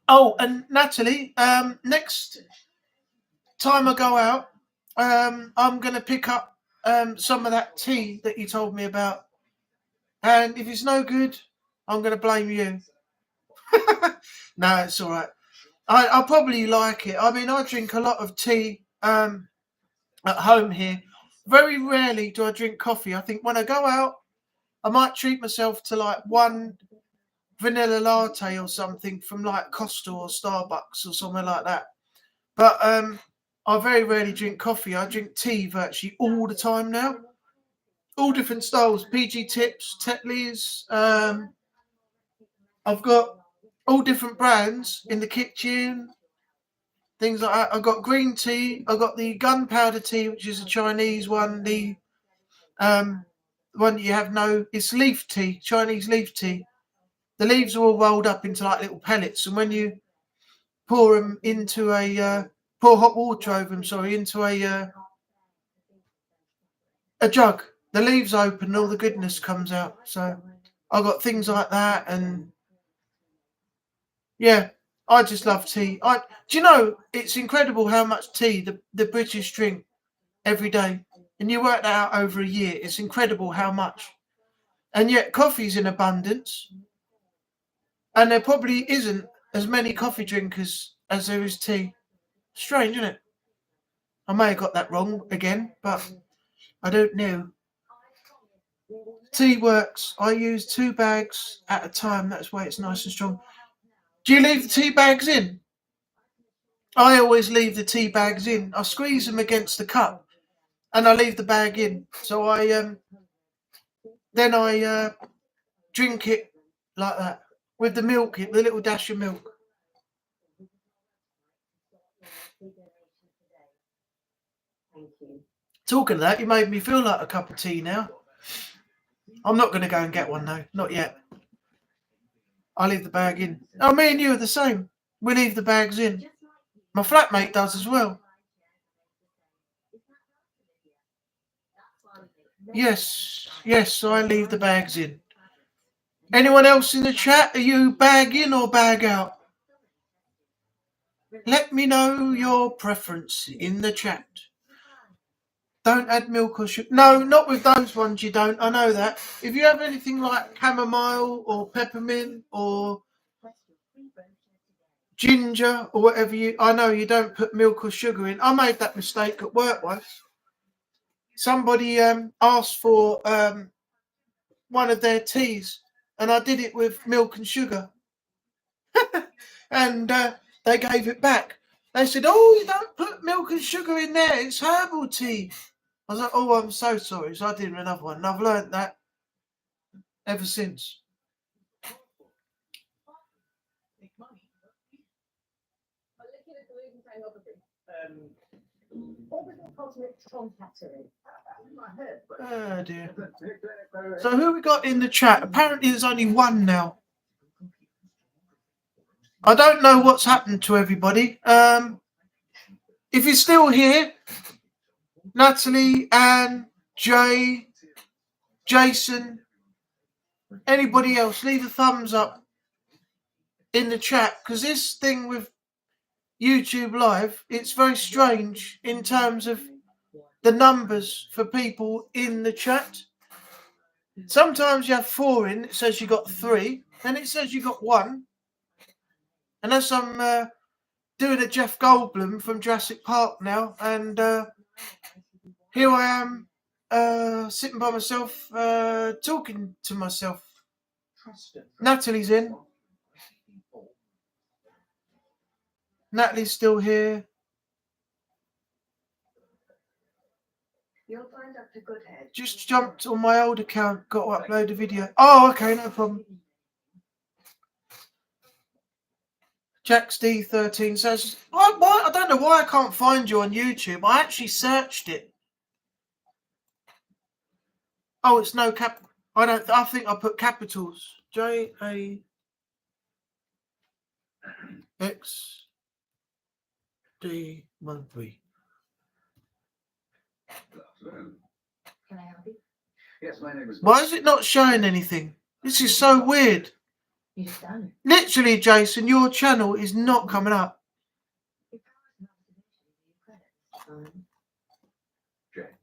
Oh, and Natalie, next time I go out, I'm going to pick up some of that tea that you told me about. And if it's no good, I'm going to blame you. No, it's all right. I'll probably like it. I mean, I drink a lot of tea at home here. Very rarely do I drink coffee. I think when I go out, I might treat myself to like one vanilla latte or something from like Costa or Starbucks or somewhere like that. But I very rarely drink coffee. I drink tea virtually all the time now. All different styles. PG Tips, Tetleys. I've got all different brands in the kitchen. Things like that. I've got green tea. I've got the gunpowder tea, which is a Chinese one. The one you have it's leaf tea, Chinese leaf tea. The leaves are all rolled up into like little pellets, and when you pour them into pour hot water over them, into a jug, the leaves open and all the goodness comes out. So I've got things like that, and yeah, I just love tea. Do you know, it's incredible how much tea the British drink every day, and you work that out over a year. It's incredible how much, and yet coffee's in abundance, and there probably isn't as many coffee drinkers as there is tea. Strange, isn't it? I may have got that wrong again, but I don't know. Tea works. I use 2 bags at a time. That's why it's nice and strong. Do you leave the tea bags in? I always leave the tea bags in. I squeeze them against the cup, and I leave the bag in. So I drink it like that with the milk, the little dash of milk. Talking of that, you made me feel like a cup of tea now. I'm not going to go and get one though, not yet. I leave the bag in. Oh, me and you are the same. We leave the bags in. My flatmate does as well. Yes, I leave the bags in. Anyone else in the chat? Are you bag in or bag out? Let me know your preference in the chat. Don't add milk or sugar. No, not with those ones you don't. I know that. If you have anything like chamomile or peppermint or ginger or whatever I know you don't put milk or sugar in. I made that mistake at work once. Somebody asked for one of their teas, and I did it with milk and sugar. And they gave it back. They said, "Oh, you don't put milk and sugar in there. It's herbal tea." I was like, "Oh, I'm so sorry." So I did another one, and I've learned that ever since. Oh dear. So who we got in the chat? Apparently there's only one now. I don't know what's happened to everybody. If you're still here, Natalie, Anne, Jay, Jason, anybody else, leave a thumbs up in the chat, because this thing with YouTube Live, it's very strange in terms of the numbers for people in the chat. Sometimes you have 4 in, it says you got 3, then it says you got 1. Unless I'm doing a Jeff Goldblum from Jurassic Park now, and here I am sitting by myself, talking to myself. Natalie's in. Natalie's still here. You'll find Dr. Goodhead. Just jumped on my old account. Got to upload a video. Oh, okay, no problem. Jax D13 says, why? I don't know why I can't find you on YouTube. I actually searched it. Oh, it's no cap. I think I put capitals. JAX D13. Can I help you? Yes, my name is. Why is it not showing anything? This is so weird. You just done it. Literally, Jason, your channel is not coming up. Your power's not sufficient. Do you credit? James,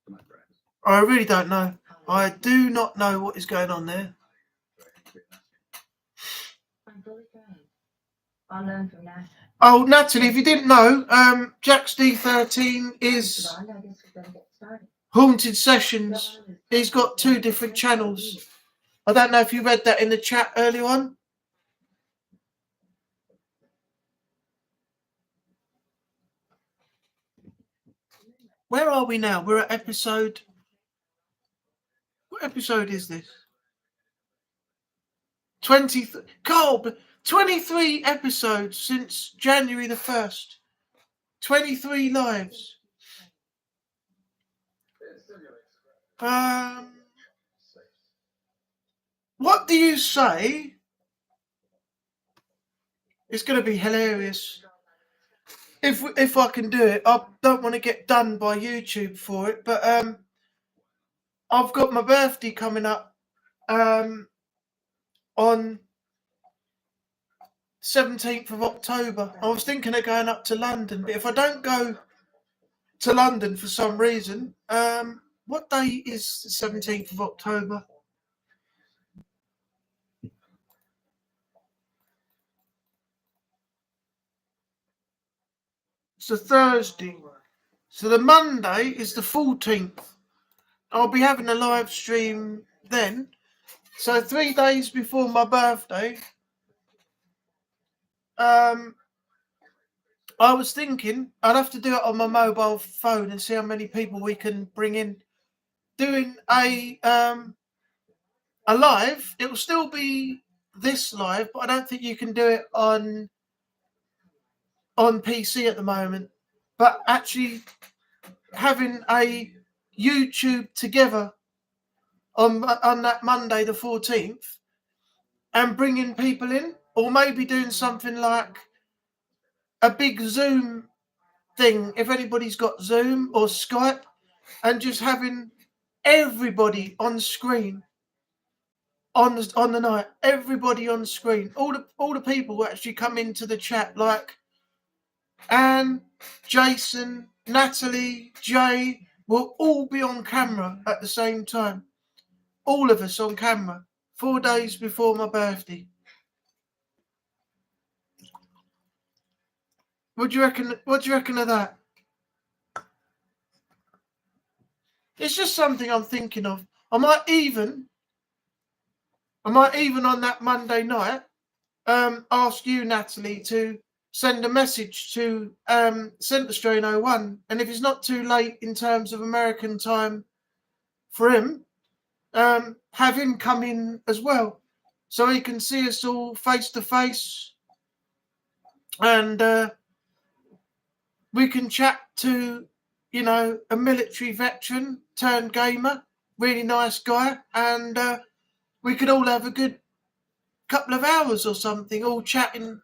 to my friends. I really don't know. I do not know what is going on there. I'm fully trained. I'll learn from that. Oh, Natalie, if you didn't know, Jax D13 is Bond, I guess we better get started. Haunted Sessions. He's got 2 different channels. I don't know if you read that in the chat earlier on. Where are we now? We're at episode... What episode is this? 23. Carl, 23 episodes since January the 1st. 23 lives. What do you say? It's going to be hilarious. If I can do it, I don't want to get done by YouTube for it, but I've got my birthday coming up on 17th of October. I was thinking of going up to London, but if I don't go to London for some reason, what day is the 17th of October? It's a Thursday. So the Monday is the 14th. I'll be having a live stream then. So 3 days before my birthday. I was thinking I'd have to do it on my mobile phone and see how many people we can bring in. Doing a live, it will still be this live, but I don't think you can do it on PC at the moment. But actually having a YouTube together on that Monday the 14th and bringing people in, or maybe doing something like a big Zoom thing, if anybody's got Zoom or Skype, and just having everybody on screen on the night, everybody on screen, all the people who actually come into the chat, like Anne, Jason, Natalie, Jay, will all be on camera at the same time. All of us on camera, 4 days before my birthday. What do you reckon? What do you reckon of that? It's just something I'm thinking of. I might even on that Monday night ask you, Natalie, to send a message to Centre Strain 01, and if it's not too late in terms of American time for him, have him come in as well, so he can see us all face to face, and we can chat to, you know, a military veteran turned gamer, really nice guy, and we could all have a good couple of hours or something, all chatting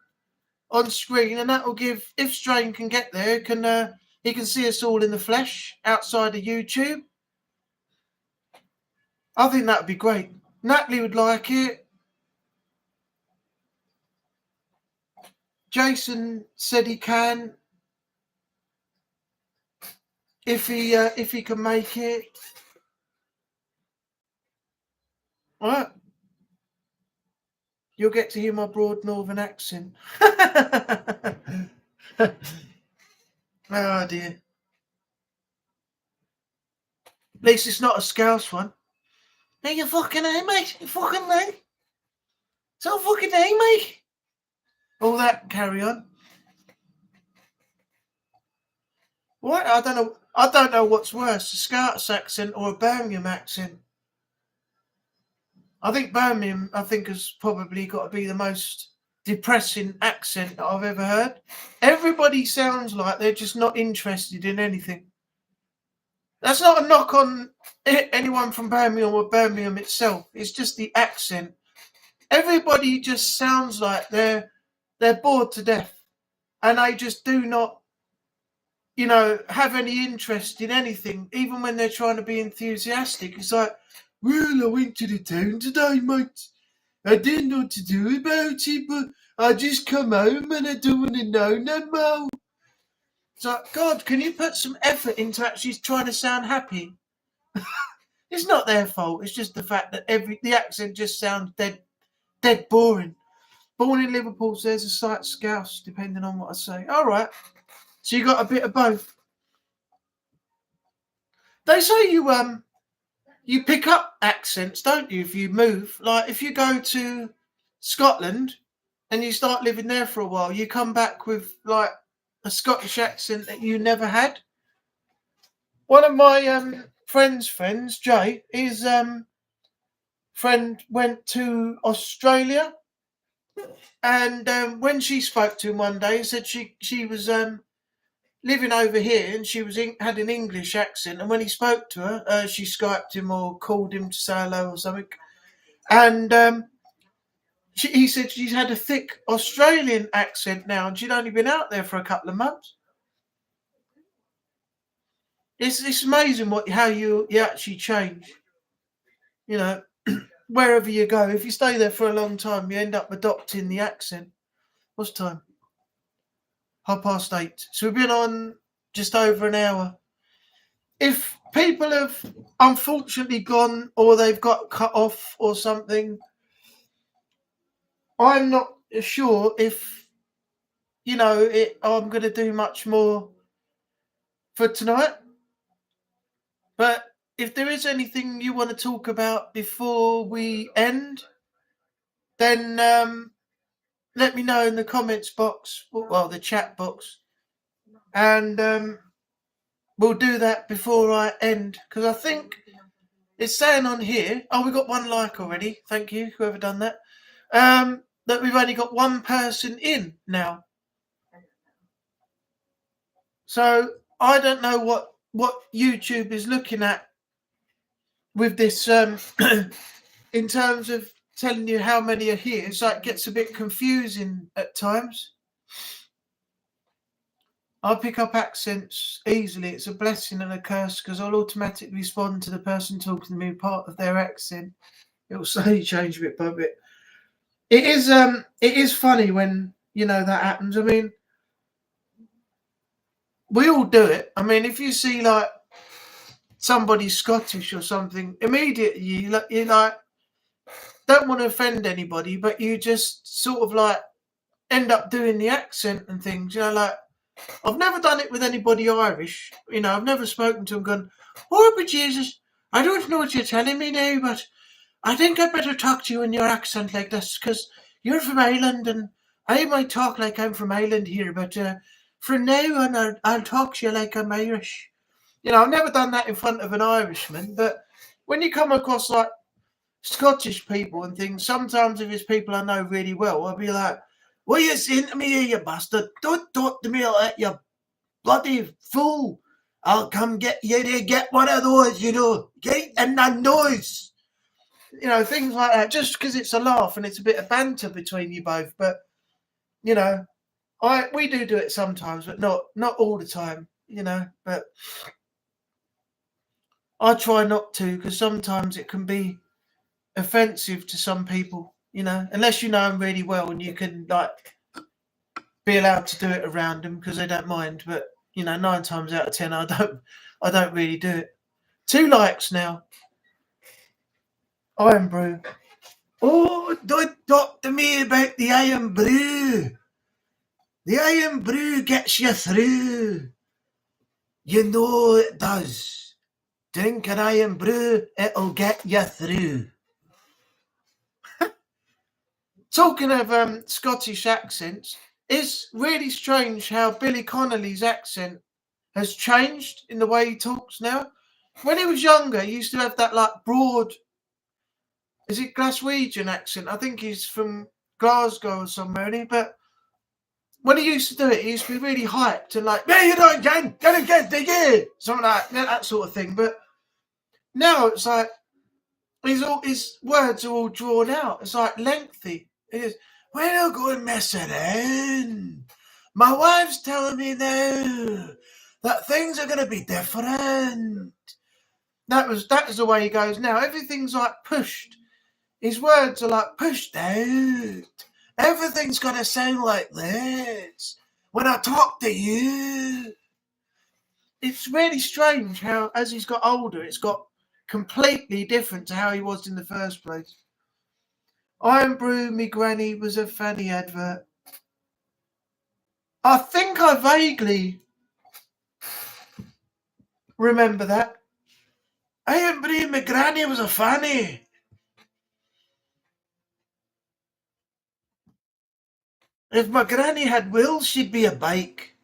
on screen, and that will give, if Strain can get there, he can see us all in the flesh outside of YouTube. I think that would be great. Natalie would like it. Jason said he can, if he can make it. All right. You'll get to hear my broad northern accent. Oh dear. At least it's not a Scouse one. Hey, you fucking A, mate. You fucking A. So fucking A, mate. All that carry on. What? I don't know. I don't know what's worse, a Scots accent or a Birmingham accent. I think Birmingham, has probably got to be the most depressing accent that I've ever heard. Everybody sounds like they're just not interested in anything. That's not a knock on anyone from Birmingham or Birmingham itself. It's just the accent. Everybody just sounds like they're bored to death, and they just do not, have any interest in anything, even when they're trying to be enthusiastic. It's like, well, I went to the town today, mate. I didn't know what to do about it, but I just come home and I don't want to know no more. It's like, God, can you put some effort into actually trying to sound happy? It's not their fault. It's just the fact that the accent just sounds dead boring. Born in Liverpool says a slight scouse, depending on what I say. All right. So you got a bit of both. They say you pick up accents, don't you, if you move? Like if you go to Scotland and you start living there for a while, you come back with like a Scottish accent that you never had. One of my friends, Jay, his friend went to Australia, and when she spoke to him one day, said she was living over here, and she had an English accent. And when he spoke to her, she Skyped him or called him to say hello or something. And he said she's had a thick Australian accent now, and she'd only been out there for a couple of months. It's amazing how you actually change. Wherever you go, if you stay there for a long time, you end up adopting the accent. What's time? 8:30. So we've been on just over an hour. If people have unfortunately gone or they've got cut off or something, I'm not sure if, I'm going to do much more for tonight. But if there is anything you want to talk about before we end, then let me know in the comments box, the chat box, and we'll do that before I end, because I think it's saying on here, we got 1 like already, thank you, whoever done that, that we've only got 1 person in now. So I don't know what YouTube is looking at with this in terms of telling you how many are here. So it gets a bit confusing at times. I pick up accents easily. It's a blessing and a curse, because I'll automatically respond to the person talking to me part of their accent. It'll slowly change bit by bit. It is funny when that happens. I mean, we all do it. I mean, if you see like somebody Scottish or something, immediately you like don't want to offend anybody, but you just sort of like end up doing the accent and things. Like I've never done it with anybody Irish. I've never spoken to them going, "Oh, but Jesus, I don't know what you're telling me now, but I think I'd better talk to you in your accent like this, because you're from Ireland and I might talk like I'm from Ireland here, but from now on I'll talk to you like I'm Irish." I've never done that in front of an Irishman, but when you come across like Scottish people and things, sometimes if it's people I know really well, I'll be like, "What are you saying to me here, you bastard? Don't talk to me like that, you bloody fool. I'll come get you to get one of those, get in the nose." Things like that, just because it's a laugh and it's a bit of banter between you both. But, we do it sometimes, but not all the time, but I try not to, because sometimes it can be offensive to some people, unless you know them really well and you can like be allowed to do it around them because they don't mind. But 9 times out of 10 I don't really do it. 2 likes now. Irn-Bru. Oh, don't talk to me about the Irn-Bru. The Irn-Bru gets you through. You know it does. Drink an Irn-Bru, it'll get you through. Talking of Scottish accents, it's really strange how Billy Connolly's accent has changed in the way he talks now. When he was younger, he used to have that like broad, is it Glaswegian accent? I think he's from Glasgow or somewhere, isn't he? But when he used to do it, he used to be really hyped and like, "Yeah, you know, again, get again," something like that sort of thing. But now it's like his words are all drawn out. It's like lengthy. It is. We're not going mess around. My wife's telling me now that things are going to be different. That is the way he goes now. Everything's like pushed. His words are like pushed out. Everything's going to sound like this when I talk to you. It's really strange how, as he's got older, it's got completely different to how he was in the first place. Iron Brew, me granny was a fanny advert. I think I vaguely remember that. Iron Brew, me granny was a fanny. If my granny had wheels, she'd be a bike.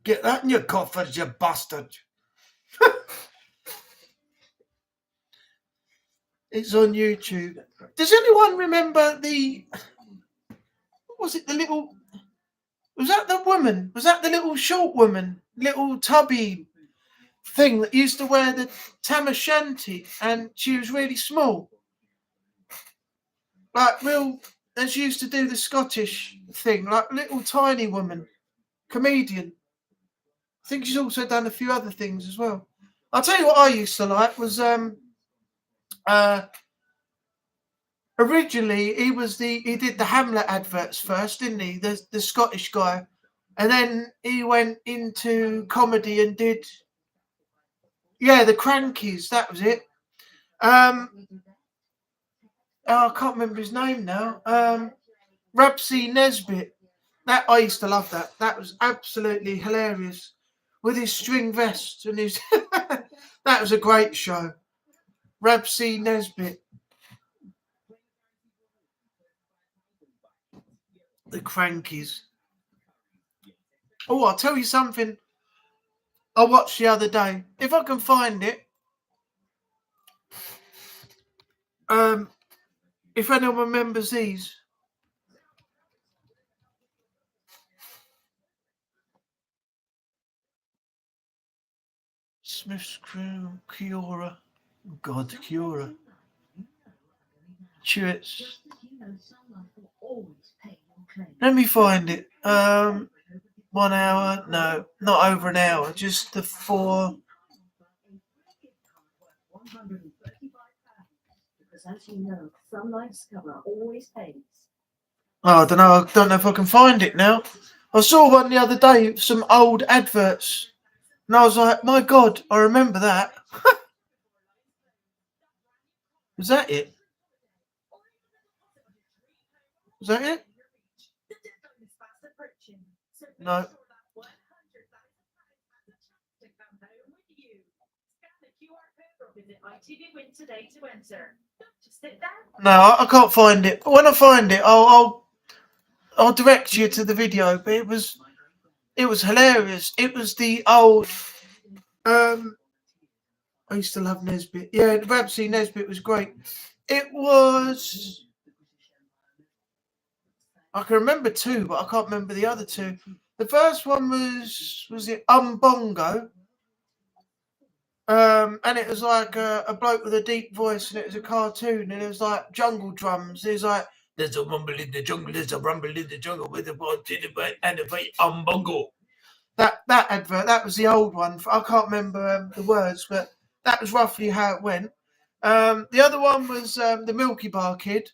Get that in your coffers, you bastard. It's on YouTube. Does anyone remember what was it, was that the woman? Was that the little short woman? Little tubby thing that used to wear the tam o' shanty and she was really small? Like and she used to do the Scottish thing, like little tiny woman, comedian. I think she's also done a few other things as well. I'll tell you what I used to like was originally he did the Hamlet adverts first, didn't he? The Scottish guy. And then he went into comedy and did the Crankies, that was it. I can't remember his name now. Rabsy Nesbitt. That I used to love that. That was absolutely hilarious. With his string vest and his that was a great show. Rabsy Nesbitt. The Crankies. Oh, I'll tell you something I watched the other day. If I can find it. If anyone remembers these. Smith's Crew, Kiora. Oh God, Kiora. Chewits. Let me find it. 1 hour? No, not over an hour. Just the 4. As you know, Sun Life's cover always pays. Oh, I don't know. I don't know if I can find it now. I saw one the other day, some old adverts, and I was like, my God, I remember that. Was that it? Was that it? No. No, I can't find it. But when I find it, I'll direct you to the video. But it was hilarious. It was the old. I used to love Nesbitt. Yeah, Rabsy Nesbitt was great. It was. I can remember 2, but I can't remember the other 2. The first one was it Umbongo? And it was like a bloke with a deep voice, and it was a cartoon, and it was like jungle drums. It was like, there's a rumble in the jungle, there's a rumble in the jungle with a boy and a very Umbongo. That advert, that was the old one. I can't remember the words, but that was roughly how it went. The other one was the Milky Bar Kid,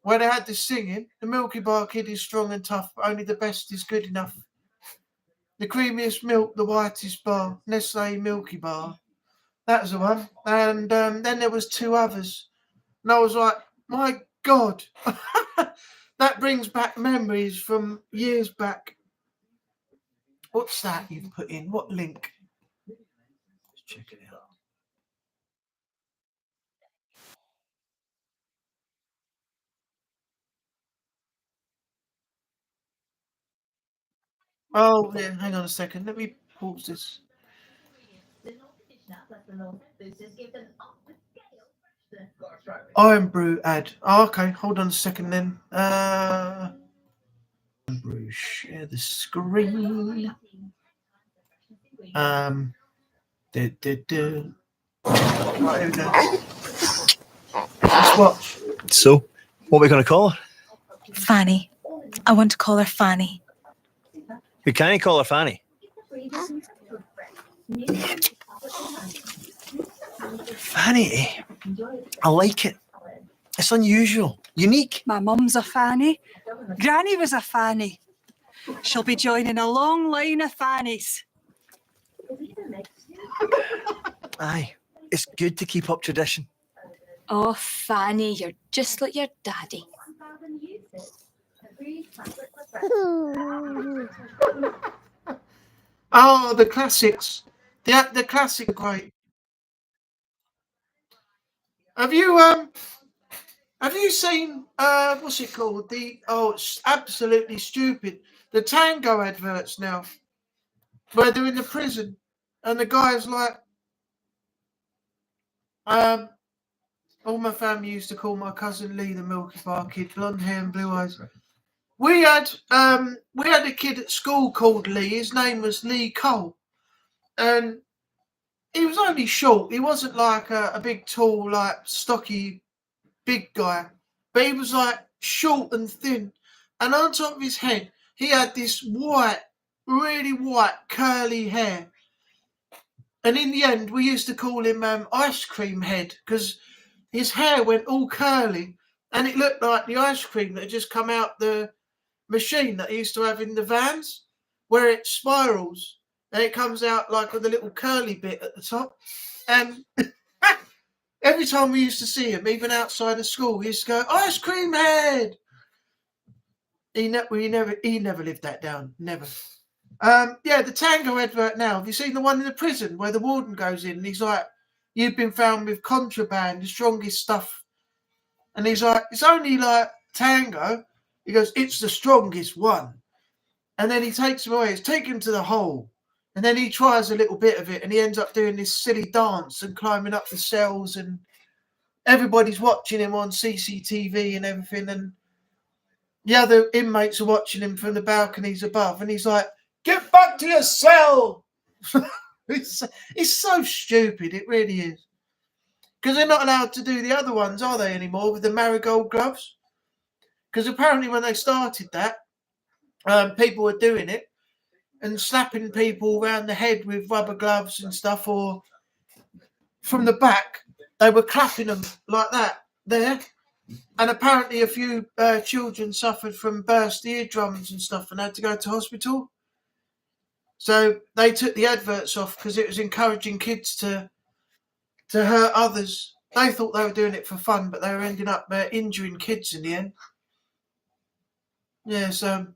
where they had this singing. The Milky Bar Kid is strong and tough, but only the best is good enough. The creamiest milk, the whitest bar, Nestle Milky Bar. That was the one. And then there was 2 others. And I was like, my God. That brings back memories from years back. What's that you've put in? What link? Let's check it out. Oh, yeah, hang on a second. Let me pause this. Iron Brew ad. Oh, okay, hold on a second then. Iron Brew, share the screen. Right, here we go. Let's watch. So, what are we going to call her? Fanny. I want to call her Fanny. We can't call her Fanny. Fanny, I like it. It's unusual, unique. My mum's a Fanny. Granny was a Fanny. She'll be joining a long line of Fannies. Aye, it's good to keep up tradition. Oh, Fanny, you're just like your daddy. Oh, the classics. The classic great. Have you seen what's it called? It's absolutely stupid. The Tango adverts now. Where they're in the prison and the guy's like all my family used to call my cousin Lee the Milky Bar Kid, blonde hair and blue eyes. We had a kid at school called Lee. His name was Lee Cole. And he was only short. He wasn't like a big, tall, like stocky, big guy. But he was like short and thin. And on top of his head, he had this white, really white, curly hair. And in the end, we used to call him Ice Cream Head because his hair went all curly and it looked like the ice cream that had just come out the machine that he used to have in the vans where it spirals. And it comes out like with a little curly bit at the top. And every time we used to see him, even outside of school, he used to go, Ice Cream Head! He never lived that down. Never. The Tango advert now. Have you seen the one in the prison where the warden goes in and he's like, you've been found with contraband, the strongest stuff. And he's like, it's only like Tango. He goes, it's the strongest one. And then he takes him away. He's taken him to the hole. And then he tries a little bit of it and he ends up doing this silly dance and climbing up the cells and everybody's watching him on CCTV and everything. And the other inmates are watching him from the balconies above. And he's like, get back to your cell. It's so stupid. It really is. Because they're not allowed to do the other ones, are they, anymore, with the marigold gloves? Because apparently when they started that, people were doing it and slapping people around the head with rubber gloves and stuff, or from the back, they were clapping them like that there. And apparently a few children suffered from burst eardrums and stuff and had to go to hospital. So they took the adverts off because it was encouraging kids to hurt others. They thought they were doing it for fun, but they were ending up injuring kids in the end. Yeah, so...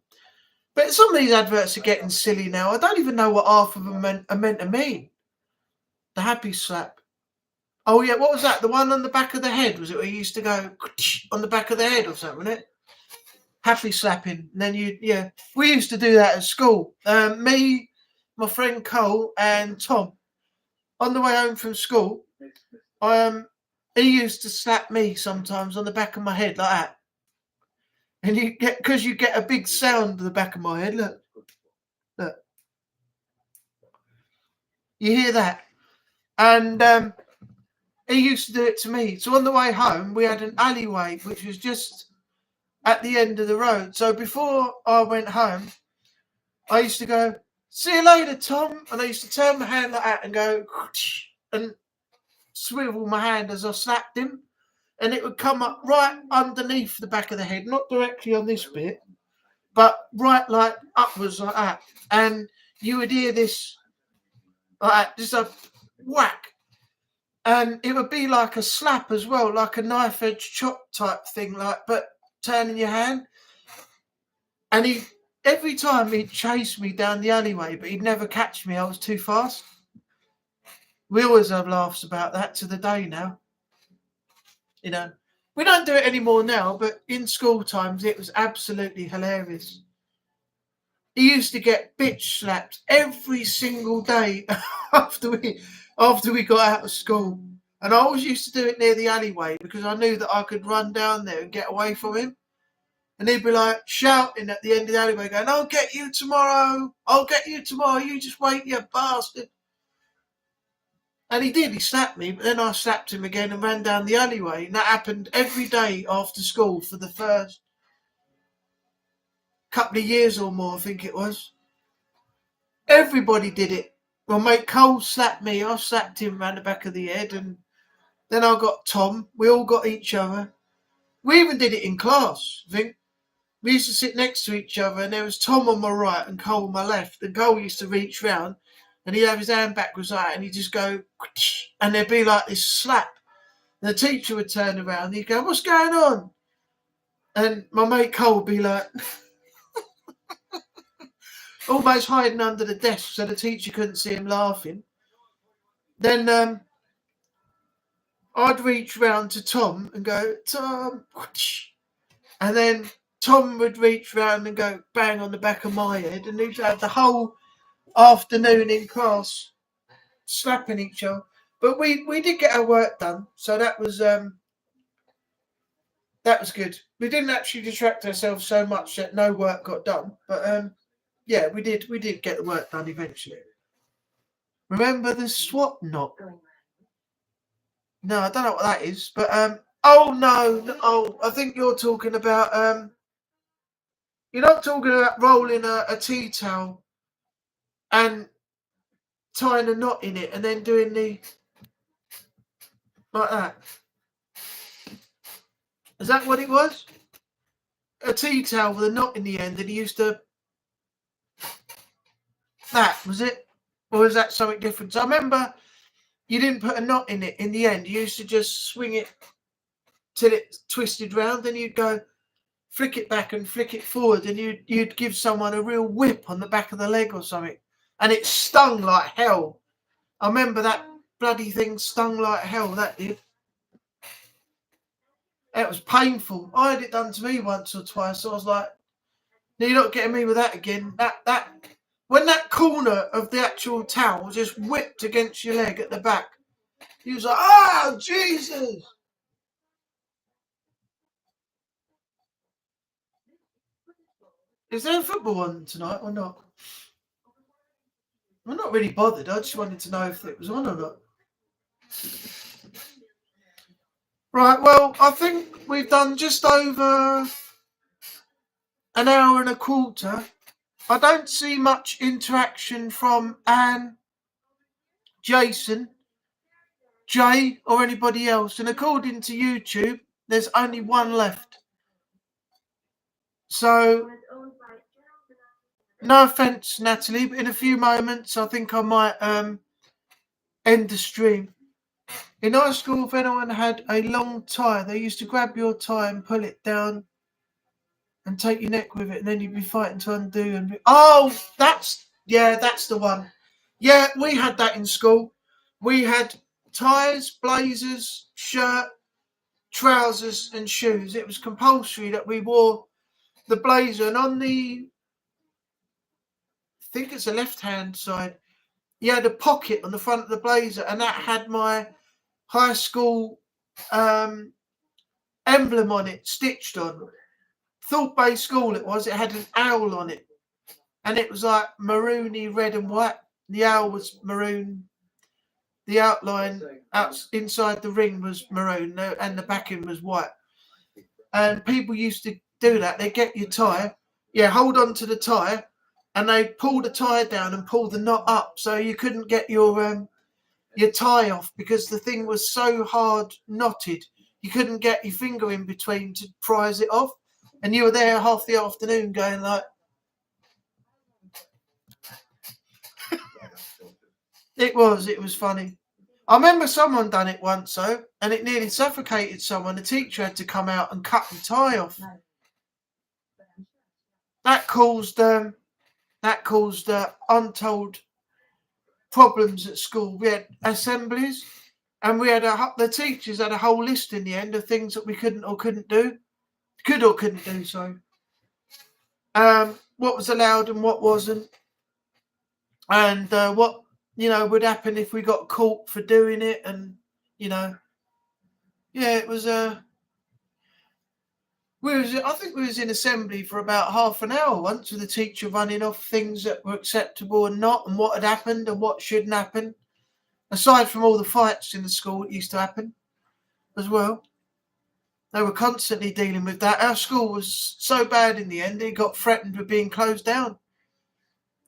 But some of these adverts are getting silly now. I don't even know what half of them are meant to mean. The happy slap. Oh, yeah, what was that? The one on the back of the head? Was it where you used to go on the back of the head or something, wasn't it? Happy slapping. And then we used to do that at school. Me, my friend Cole and Tom, on the way home from school, he used to slap me sometimes on the back of my head like that. And you get a big sound to the back of my head. Look. You hear that? And he used to do it to me. So on the way home, we had an alleyway, which was just at the end of the road. So before I went home, I used to go, see you later, Tom. And I used to turn my hand like that and go, and swivel my hand as I slapped him. And it would come up right underneath the back of the head, not directly on this bit, but right like upwards like that. And you would hear this like that, just a whack. And it would be like a slap as well, like a knife edge chop type thing, but turning your hand. And every time he'd chase me down the alleyway, but he'd never catch me. I was too fast. We always have laughs about that to the day now. You know, we don't do it anymore now, but in school times, it was absolutely hilarious. he used to get bitch slapped every single day after we got out of school. And I always used to do it near the alleyway because I knew that I could run down there and get away from him. And he'd be like shouting at the end of the alleyway going, I'll get you tomorrow. I'll get you tomorrow. You just wait, you bastard. And he did. He slapped me. But then I slapped him again and ran down the alleyway. And that happened every day after school for the first couple of years or more, I think it was. Everybody did it. My mate Cole slapped me. I slapped him round the back of the head. And then I got Tom. We all got each other. We even did it in class, I think. We used to sit next to each other, and there was Tom on my right and Cole on my left. And Cole used to reach round, and he'd have his hand backwards like, and he'd just go, and there'd be like this slap. And the teacher would turn around, and he'd go, what's going on? And my mate Cole would be like, almost hiding under the desk so the teacher couldn't see him laughing. Then I'd reach round to Tom and go, Tom. And then Tom would reach round and go bang on the back of my head. And we'd have the whole afternoon in class slapping each other. But we did get our work done. So that was good. We didn't actually distract ourselves so much that no work got done. But yeah, we did get the work done eventually. Remember the swap knot? No, I don't know what that is, but I think you're talking about you're not talking about rolling a tea towel and tying a knot in it and then doing the like that. Is that what it was? A tea towel with a knot in the end, and he used to. That was it, or was that something different? So I remember. You didn't put a knot in it in the end. You used to just swing it till it twisted round. Then you'd go flick it back and flick it forward. And you'd give someone a real whip on the back of the leg or something. And it stung like hell. I remember that bloody thing stung like hell. That did. It was painful. I had it done to me once or twice. So I was like, no, you're not getting me with that again. That. When that corner of the actual towel just whipped against your leg at the back, he was like, oh, Jesus. Is there a football on tonight or not? I'm not really bothered. I just wanted to know if it was on or not. Right, well, I think we've done just over an hour and a quarter. I don't see much interaction from Anne, Jason, Jay, or anybody else. And according to YouTube, there's only one left. So, no offence, Natalie, but in a few moments, I think I might end the stream. In high school, if anyone had a long tie, they used to grab your tie and pull it down and take your neck with it, and then you'd be fighting to undo. And that's the one. Yeah, we had that in school. We had ties, blazers, shirt, trousers, and shoes. It was compulsory that we wore the blazer, and on the, I think it's the left-hand side, you had a pocket on the front of the blazer, and that had my high school emblem on it, stitched on. Thorpe Bay School it was. It had an owl on it, and it was like maroony red and white. The owl was maroon. The outline inside the ring was maroon, and the backing was white. And people used to do that. They get your tie, hold on to the tie, and they pull the tie down and pull the knot up, so you couldn't get your tie off because the thing was so hard knotted. You couldn't get your finger in between to prise it off. And you were there half the afternoon going like, it was funny. I remember someone done it once though, and it nearly suffocated someone. The teacher had to come out and cut the tie off. That caused untold problems at school. We had assemblies, and we had the teachers had a whole list in the end of things that we could or couldn't do. Sorry. what was allowed and what wasn't, and what would happen if we got caught for doing it, and it was I think we was in assembly for about half an hour once, with the teacher running off things that were acceptable and not, and what had happened and what shouldn't happen. Aside from all the fights in the school that used to happen as well. They were constantly dealing with that. Our school was so bad in the end, it got threatened with being closed down.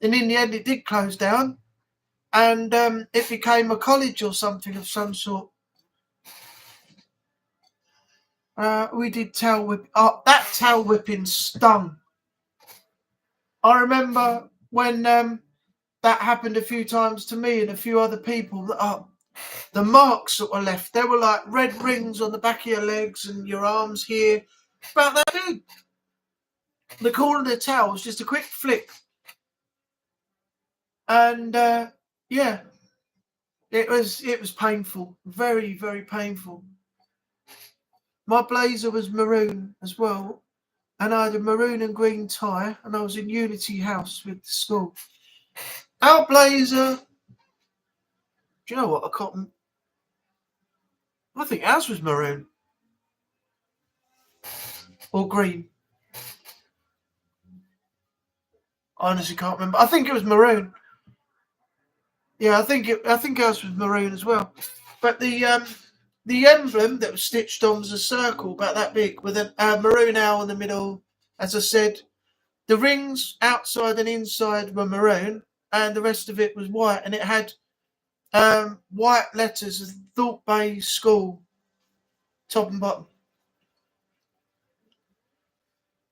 And in the end, it did close down. And it became a college or something of some sort. We did tail whip. That tail whipping stung. I remember when that happened a few times to me and a few other people. The marks that were left, they were like red rings on the back of your legs and your arms here. About that big. The corner of the towel was just a quick flick. And it was painful. Very, very painful. My blazer was maroon as well. And I had a maroon and green tie, and I was in Unity House with the school. Our blazer, do you know what? I think ours was maroon or green. I honestly can't remember. I think it was maroon. Yeah, I think ours was maroon as well. But the emblem that was stitched on was a circle about that big with a maroon owl in the middle. As I said, the rings outside and inside were maroon, and the rest of it was white, and it had white letters of Thorpe Bay School, top and bottom.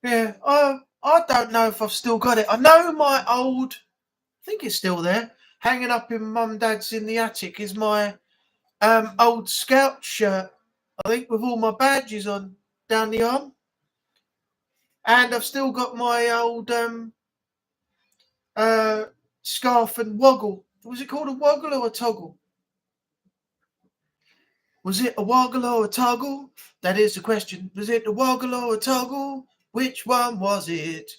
Yeah, I don't know if I've still got it. I know my old, I think it's still there, hanging up in Mum and Dad's in the attic, is my old scout shirt, I think, with all my badges on down the arm. And I've still got my old scarf and woggle. Was it called a woggle or a toggle? Was it a woggle or a toggle? That is the question. Was it a woggle or a toggle? Which one was it?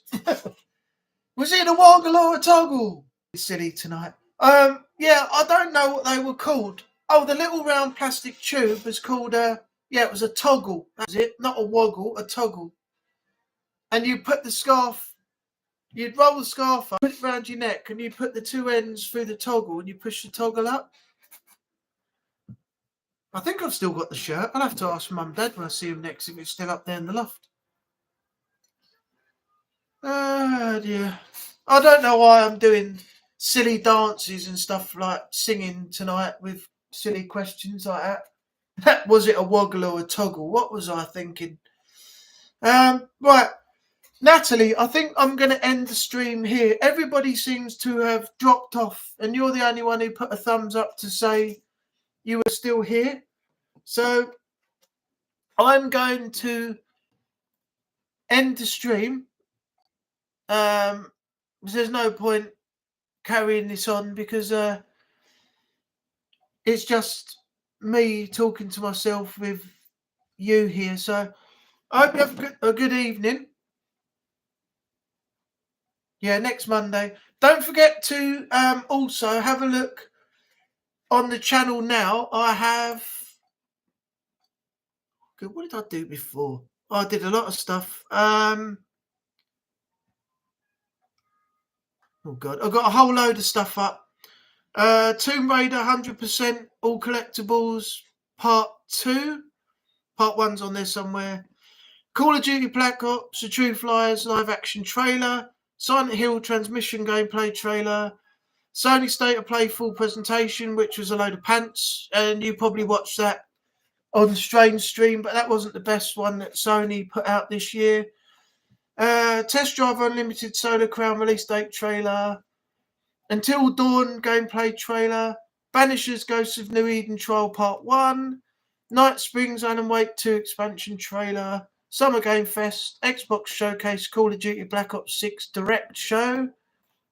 Was it a woggle or a toggle? It's silly tonight. Yeah, I don't know what they were called. Oh, the little round plastic tube was called it was a toggle. That's it. Not a woggle, a toggle. And you put the scarf, you'd roll the scarf up, put it around your neck, and you put the two ends through the toggle, and you push the toggle up. I think I've still got the shirt. I'll have to ask Mum and Dad when I see them next if it's still up there in the loft. Oh dear. I don't know why I'm doing silly dances and stuff like singing tonight with silly questions like that. Was it a woggle or a toggle? What was I thinking? Right. Natalie, I think I'm going to end the stream here. Everybody seems to have dropped off, and you're the only one who put a thumbs up to say you were still here. So I'm going to end the stream. There's no point carrying this on because it's just me talking to myself with you here. So I hope you have a good evening. Yeah, next Monday. Don't forget to also have a look on the channel now. I have... What did I do before? I did a lot of stuff. Oh, God. I've got a whole load of stuff up. Tomb Raider 100% all collectibles part 2. Part 1's on there somewhere. Call of Duty Black Ops, The Truth Lies live action trailer. Silent Hill transmission gameplay trailer. Sony State of Play full presentation, which was a load of pants. And you probably watched that on the Strange stream, but that wasn't the best one that Sony put out this year. Test Drive Unlimited Solar Crown release date trailer. Until Dawn gameplay trailer. Banishers Ghosts of New Eden Trial Part 1. Night Springs Alan Wake 2 expansion trailer. Summer Game Fest, Xbox Showcase, Call of Duty Black Ops 6 Direct Show.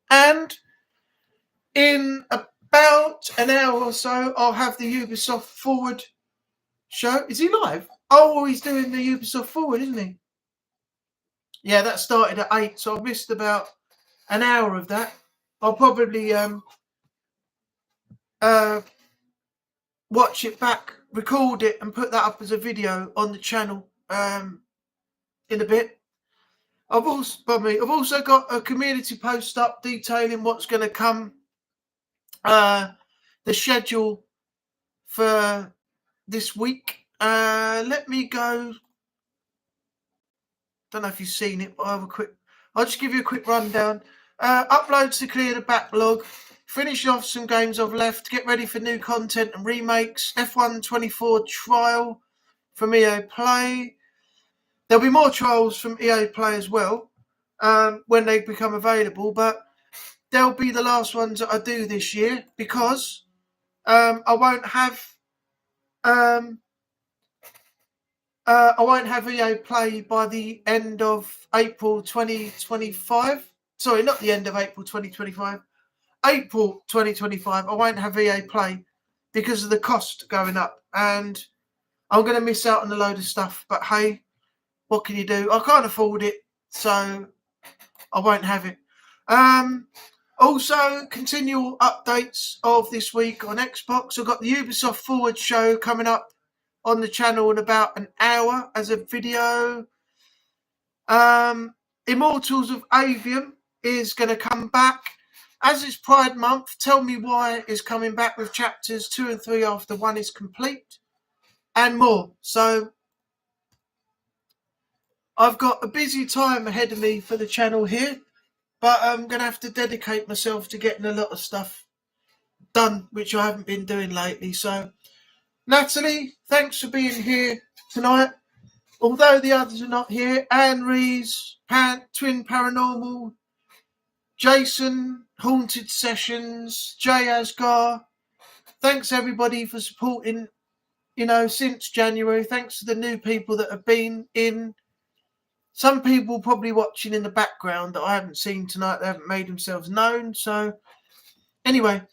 And in about an hour or so, I'll have the Ubisoft Forward show. Is he live? Oh, he's doing the Ubisoft Forward, isn't he? Yeah, that started at 8, so I've missed about an hour of that. I'll probably watch it back, record it, and put that up as a video on the channel in a bit. I've also got a community post up detailing what's going to come, the schedule for this week. Let me go. Don't know if you've seen it, but I'll just give you a quick rundown. Uploads to clear the backlog. Finish off some games I've left. Get ready for new content and remakes. F1 24 trial from EA Play. There'll be more trials from EA Play as well when they become available, but they'll be the last ones that I do this year because I won't have EA Play by the end of April 2025. Sorry, not the end of April 2025. April 2025, I won't have EA Play because of the cost going up, and I'm going to miss out on a load of stuff. But hey, what can you do? I can't afford it, so I won't have it. Also, continual updates of this week on Xbox. I've got the Ubisoft Forward show coming up on the channel in about an hour as a video. Immortals of Avium is going to come back. As it's Pride Month, Tell Me Why is coming back with chapters 2 and 3 after 1 is complete, and more. So I've got a busy time ahead of me for the channel here, but I'm going to have to dedicate myself to getting a lot of stuff done, which I haven't been doing lately. So, Natalie, thanks for being here tonight. Although the others are not here, Anne Rees, Twin Paranormal, Jason, Haunted Sessions, Jay Asgar. Thanks everybody for supporting, since January. Thanks to the new people that have been in. Some people probably watching in the background that I haven't seen tonight. They haven't made themselves known. So anyway,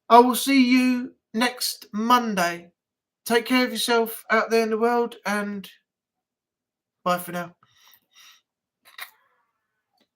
I will see you next Monday. Take care of yourself out there in the world, and bye for now.